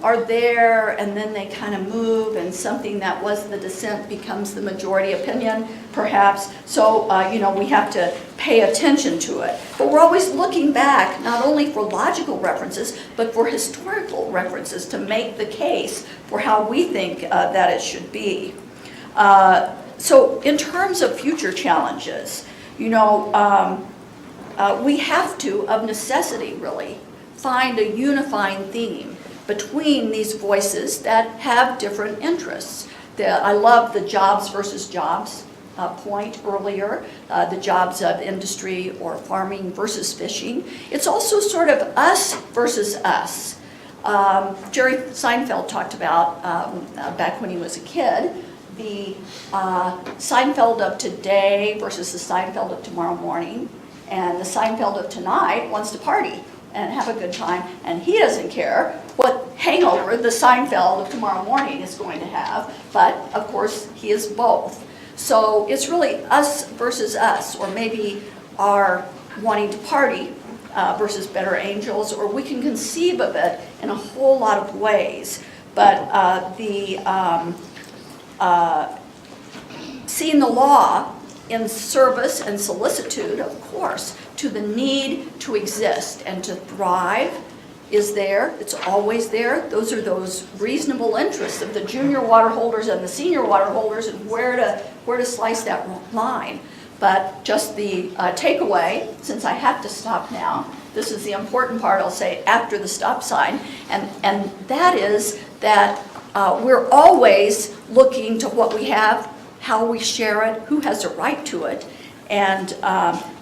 are there and then they kind of move, and something that was the dissent becomes the majority opinion, perhaps. So, we have to pay attention to it. But we're always looking back, not only for logical references, but for historical references to make the case for how we think that it should be. So in terms of future challenges, we have to, of necessity really, find a unifying theme between these voices that have different interests. I love the jobs versus jobs point earlier, the jobs of industry or farming versus fishing. It's also sort of us versus us. Jerry Seinfeld talked about, back when he was a kid, the Seinfeld of today versus the Seinfeld of tomorrow morning. And the Seinfeld of tonight wants to party and have a good time, and he doesn't care what hangover the Seinfeld of tomorrow morning is going to have, but of course he is both. So it's really us versus us, or maybe our wanting to party versus better angels, or we can conceive of it in a whole lot of ways. But seeing the law in service and solicitude, of course, to the need to exist and to thrive is there. It's always there. Those are those reasonable interests of the junior water holders and the senior water holders, and where to slice that line. But just the takeaway, since I have to stop now, this is the important part I'll say after the stop sign, and that is that we're always looking to what we have, how we share it, who has a right to it. And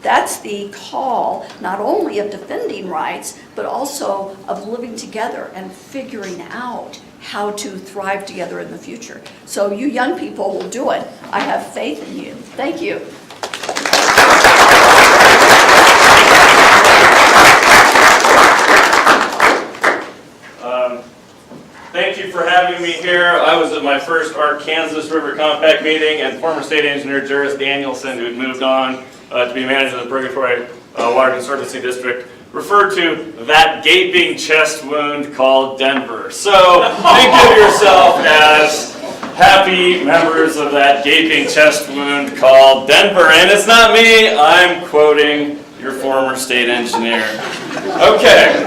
that's the call, not only of defending rights, but also of living together and figuring out how to thrive together in the future. So you young people will do it. I have faith in you. Thank you. Thank you for having me here. I was at my first Arkansas River Compact meeting, and former state engineer Juris Danielson, who had moved on to be manager of the Purgatory Water Conservancy District, referred to that gaping chest wound called Denver. So think of yourself as happy members of that gaping chest wound called Denver. And it's not me, I'm quoting your former state engineer. Okay.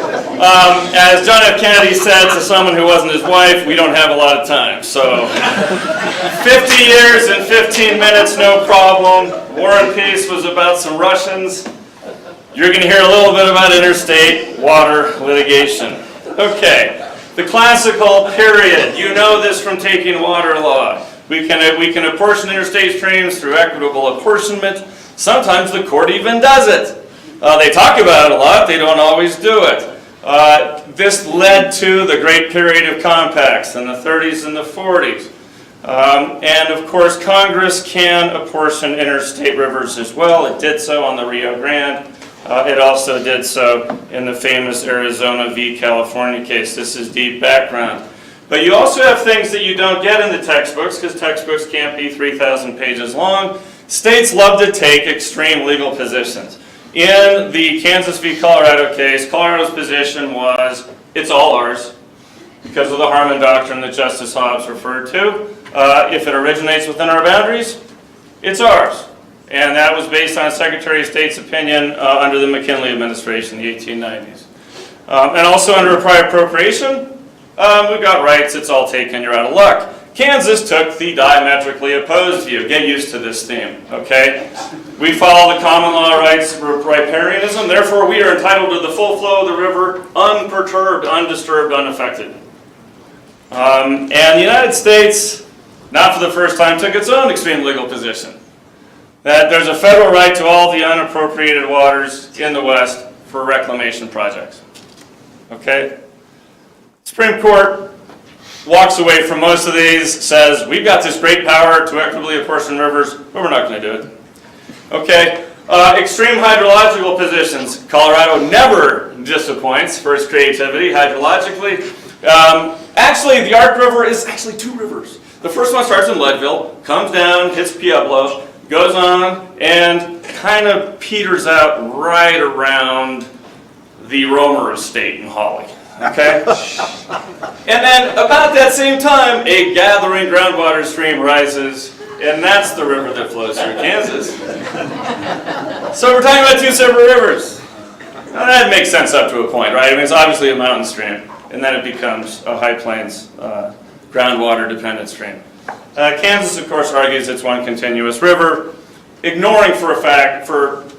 As John F. Kennedy said to someone who wasn't his wife, we don't have a lot of time. So 50 years and 15 minutes, no problem. War and Peace was about some Russians. You're going to hear a little bit about interstate water litigation. Okay, the classical period. You know this from taking water law. We can apportion interstate streams through equitable apportionment. Sometimes the court even does it. They talk about it a lot, they don't always do it. This led to the great period of compacts in the 30s and the 40s. And of course, Congress can apportion interstate rivers as well. It did so on the Rio Grande. It also did so in the famous Arizona v. California case. This is deep background. But you also have things that you don't get in the textbooks, because textbooks can't be 3,000 pages long. States love to take extreme legal positions. In the Kansas v. Colorado case, Colorado's position was, it's all ours, because of the Harmon Doctrine that Justice Hobbs referred to. If it originates within our boundaries, it's ours. And that was based on Secretary of State's opinion under the McKinley administration in the 1890s. And also under a prior appropriation, we've got rights, it's all taken, you're out of luck. Kansas took the diametrically opposed view. Get used to this theme, okay? We follow the common law rights of riparianism, therefore we are entitled to the full flow of the river, unperturbed, undisturbed, unaffected. And the United States, not for the first time, took its own extreme legal position. That there's a federal right to all the unappropriated waters in the West for reclamation projects. Okay? Supreme Court walks away from most of these, says, we've got this great power to equitably apportion rivers, but we're not going to do it. Okay? Extreme hydrological positions. Colorado never disappoints for its creativity hydrologically. Actually, the Ark River is actually two rivers. The first one starts in Leadville, comes down, hits Pueblo, goes on, and kind of peters out right around the Romer Estate in Hawley. Okay? And then about that same time, a gathering groundwater stream rises, and that's the river that flows through Kansas. So we're talking about two separate rivers. Now that makes sense up to a point, right? I mean, it's obviously a mountain stream, and then it becomes a high plains groundwater dependent stream. Kansas, of course, argues it's one continuous river, ignoring for a fact, for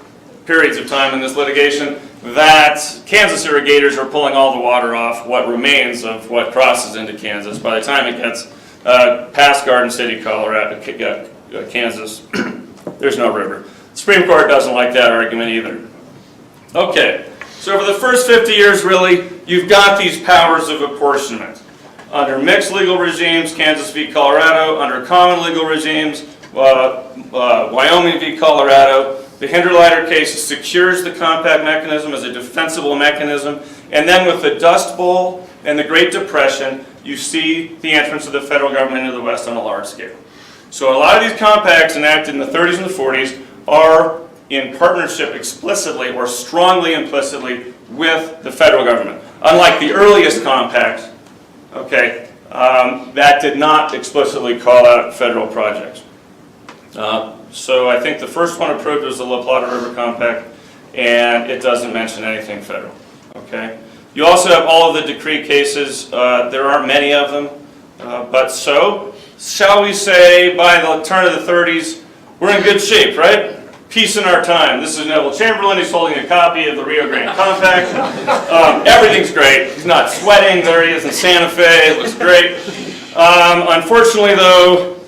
periods of time in this litigation, that Kansas irrigators are pulling all the water off what remains of what crosses into Kansas. By the time it gets past Garden City, Colorado, Kansas, there's no river. The Supreme Court doesn't like that argument either. Okay, so for the first 50 years, really, you've got these powers of apportionment. Under mixed legal regimes, Kansas v. Colorado. Under common legal regimes, Wyoming v. Colorado. The Hinderleiter case secures the compact mechanism as a defensible mechanism. And then with the Dust Bowl and the Great Depression, you see the entrance of the federal government into the West on a large scale. So a lot of these compacts enacted in the 30s and the 40s are in partnership explicitly or strongly implicitly with the federal government. Unlike the earliest compacts, okay, that did not explicitly call out federal projects. So I think the first one approved was the La Plata River Compact, and it doesn't mention anything federal. Okay. You also have all of the decree cases. There aren't many of them, but so shall we say by the turn of the 30s, we're in good shape, right? Peace in our time. This is Neville Chamberlain. He's holding a copy of the Rio Grande Compact. Everything's great. He's not sweating. There he is in Santa Fe. It looks great. Unfortunately, though,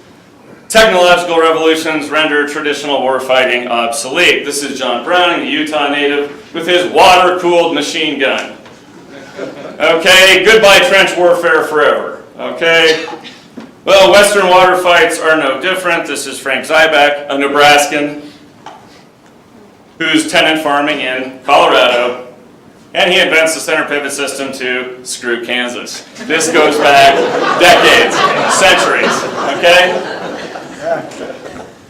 technological revolutions render traditional warfighting obsolete. This is John Browning, the Utah native, with his water-cooled machine gun. Okay, goodbye trench warfare forever. Okay. Well, Western water fights are no different. This is Frank Zyback, a Nebraskan, who's tenant farming in Colorado, and he invents the center pivot system to screw Kansas. This goes back decades, centuries, okay?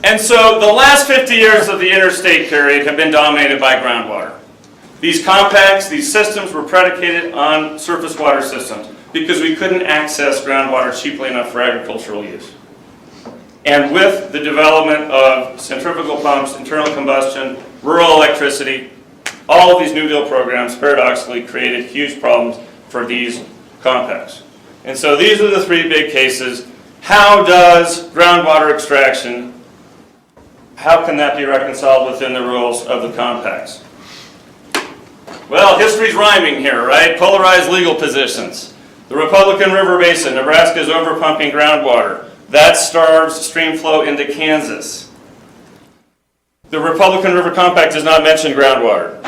And so the last 50 years of the interstate period have been dominated by groundwater. These compacts, these systems were predicated on surface water systems because we couldn't access groundwater cheaply enough for agricultural use. And with the development of centrifugal pumps, internal combustion, rural electricity, all of these New Deal programs paradoxically created huge problems for these compacts. And so these are the three big cases. How does groundwater extraction, how can that be reconciled within the rules of the compacts? Well, history's rhyming here, right? Polarized legal positions. The Republican River Basin, Nebraska is overpumping groundwater. That starves stream flow into Kansas. The Republican River Compact does not mention groundwater.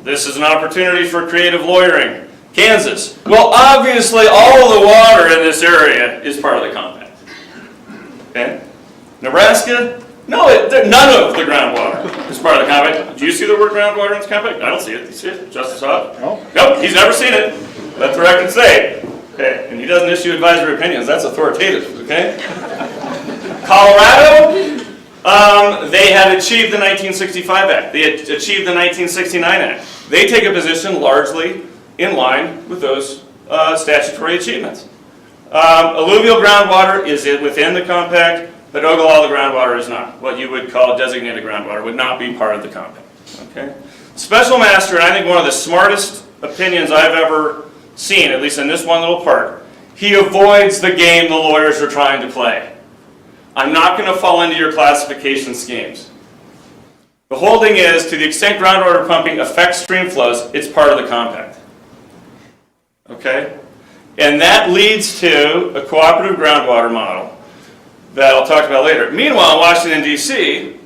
This is an opportunity for creative lawyering. Kansas. Well, obviously, all of the water in this area is part of the compact. Okay? Nebraska? No, none of the groundwater is part of the compact. Do you see the word groundwater in this compact? I don't see it. Do you see it? Justice Hodge? No. Nope, he's never seen it. Let the record say. Okay, and he doesn't issue advisory opinions. That's authoritative, okay? Colorado, they had achieved the 1965 Act. They had achieved the 1969 Act. They take a position largely in line with those statutory achievements. Alluvial groundwater is within the compact, but Ogallala groundwater is not. What you would call designated groundwater would not be part of the compact. Okay? Special Master, and I think one of the smartest opinions I've ever seen, at least in this one little part, he avoids the game the lawyers are trying to play. I'm not going to fall into your classification schemes. The holding is, to the extent groundwater pumping affects stream flows, it's part of the compact. Okay? And that leads to a cooperative groundwater model that I'll talk about later. Meanwhile, in Washington, D.C.,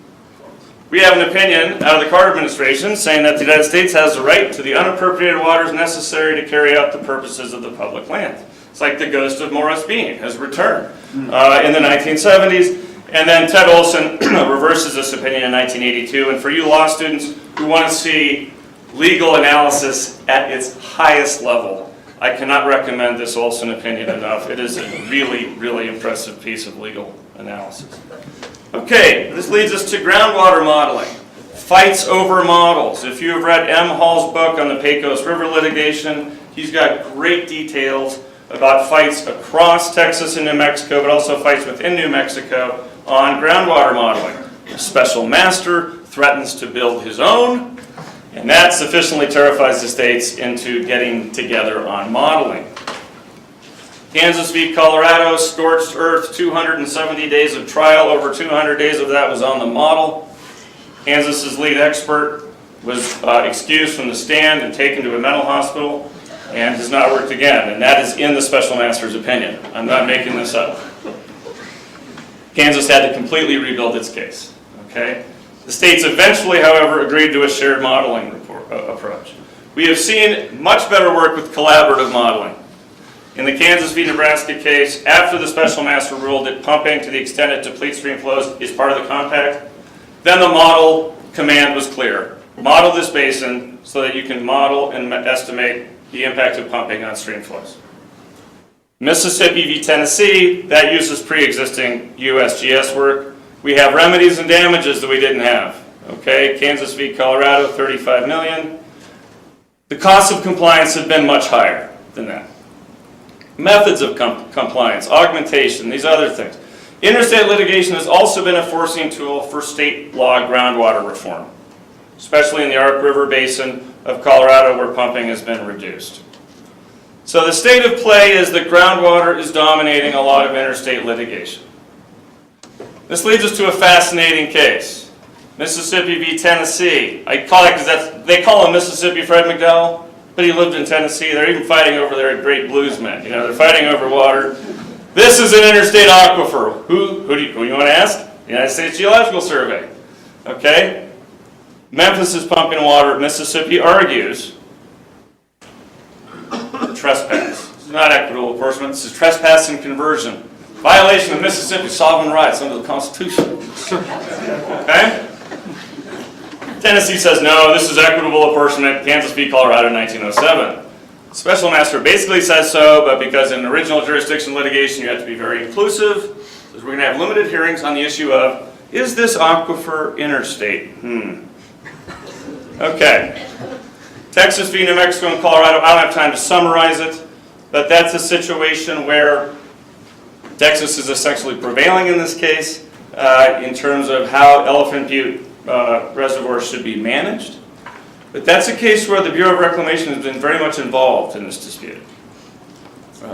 we have an opinion out of the Carter administration saying that the United States has the right to the unappropriated waters necessary to carry out the purposes of the public land. It's like the ghost of Morris Bean has returned in the 1970s. And then Ted Olson reverses this opinion in 1982. And for you law students who want to see legal analysis at its highest level, I cannot recommend this Olson opinion enough. It is a really, really impressive piece of legal analysis. Okay, this leads us to groundwater modeling. Fights over models. If you have read M. Hall's book on the Pecos River litigation, he's got great details about fights across Texas and New Mexico, but also fights within New Mexico on groundwater modeling. A special master threatens to build his own, and that sufficiently terrifies the states into getting together on modeling. Kansas v. Colorado, scorched earth, 270 days of trial. Over 200 days of that was on the model. Kansas's lead expert was excused from the stand and taken to a mental hospital and has not worked again. And that is in the special master's opinion. I'm not making this up. Kansas had to completely rebuild its case. Okay? The states eventually, however, agreed to a shared modeling approach. We have seen much better work with collaborative modeling. In the Kansas v. Nebraska case, after the special master ruled that pumping to the extent it depletes stream flows is part of the compact, then the model command was clear. Model this basin so that you can model and estimate the impact of pumping on stream flows. Mississippi v. Tennessee, that uses pre-existing USGS work. We have remedies and damages that we didn't have. Okay, Kansas v. Colorado, $35 million. The costs of compliance have been much higher than that. Methods of compliance, augmentation, these other things. Interstate litigation has also been a forcing tool for state law groundwater reform, especially in the Ark River Basin of Colorado where pumping has been reduced. So the state of play is that groundwater is dominating a lot of interstate litigation. This leads us to a fascinating case. Mississippi v. Tennessee. I call it because they call him Mississippi Fred McDowell. But he lived in Tennessee. They're even fighting over their great bluesmen. You know, they're fighting over water. This is an interstate aquifer. Who you want to ask? The United States Geological Survey. Okay? Memphis is pumping water. Mississippi argues trespass. This is not equitable apportionment. This is trespass and conversion. Violation of Mississippi's sovereign rights under the Constitution. Okay? Tennessee says, no, this is equitable apportionment, Kansas v. Colorado, 1907. Special master basically says so, but because in original jurisdiction litigation you have to be very inclusive, so we're going to have limited hearings on the issue of, is this aquifer interstate? Okay. Texas v. New Mexico and Colorado, I don't have time to summarize it, but that's a situation where Texas is essentially prevailing in this case in terms of how Elephant Butte reservoirs should be managed. But that's a case where the Bureau of Reclamation has been very much involved in this dispute.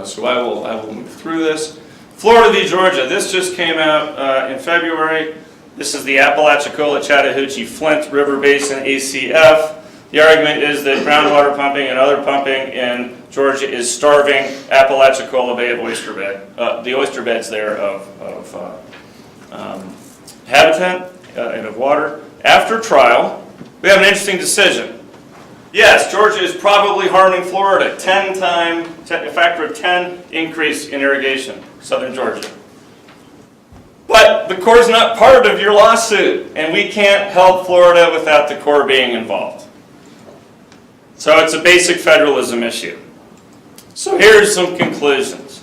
So I will move through this. Florida v. Georgia, this just came out in February. This is the Apalachicola, Chattahoochee, Flint River Basin, ACF. The argument is that groundwater pumping and other pumping in Georgia is starving Apalachicola Bay of oyster bed, the oyster beds there of habitat and of water. After trial, we have an interesting decision. Yes, Georgia is probably harming Florida. A factor of 10 increase in irrigation, southern Georgia. But the Corps is not part of your lawsuit, and we can't help Florida without the Corps being involved. So it's a basic federalism issue. So here's some conclusions.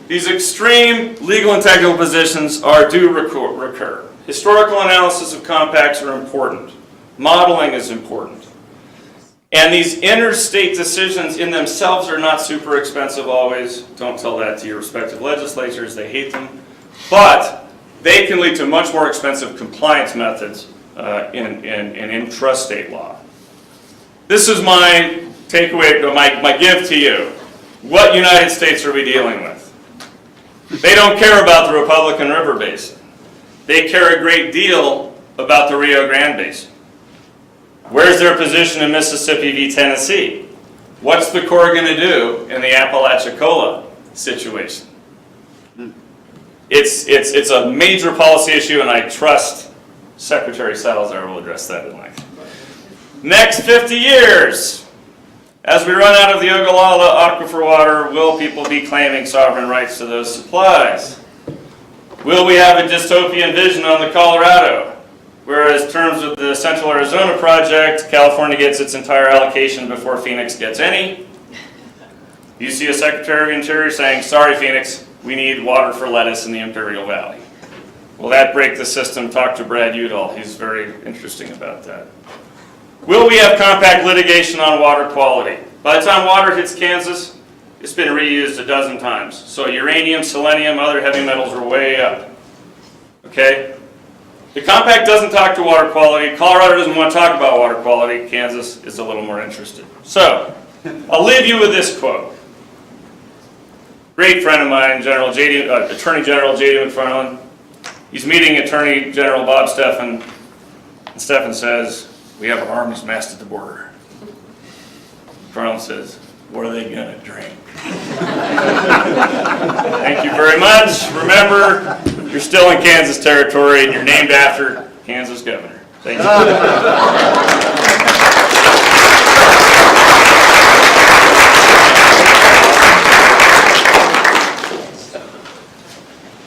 These extreme legal and technical positions do recur. Historical analysis of compacts are important. Modeling is important. And these interstate decisions in themselves are not super expensive always. Don't tell that to your respective legislatures, they hate them. But they can lead to much more expensive compliance methods in intrastate law. This is my takeaway, my gift to you. What United States are we dealing with? They don't care about the Republican River Basin. They care a great deal about the Rio Grande Basin. Where's their position in Mississippi v. Tennessee? What's the Corps going to do in the Apalachicola situation? It's a major policy issue, and I trust Secretary Salazar will address that in length. Next 50 years, as we run out of the Ogallala aquifer water, will people be claiming sovereign rights to those supplies? Will we have a dystopian vision on the Colorado? Whereas in terms of the Central Arizona project, California gets its entire allocation before Phoenix gets any. You see a Secretary of Interior saying, sorry Phoenix, we need water for lettuce in the Imperial Valley. Will that break the system? Talk to Brad Udall. He's very interesting about that. Will we have compact litigation on water quality? By the time water hits Kansas, it's been reused a dozen times. So uranium, selenium, other heavy metals are way up. Okay? The compact doesn't talk to water quality. Colorado doesn't want to talk about water quality. Kansas is a little more interested. So, I'll leave you with this quote. Great friend of mine, Attorney General J.D. McFarland. He's meeting Attorney General Bob Steffen, and Steffen says, we have our armies massed at the border. McFarland says, what are they going to drink? Thank you very much. Remember, you're still in Kansas territory and you're named after Kansas governor. Thank you.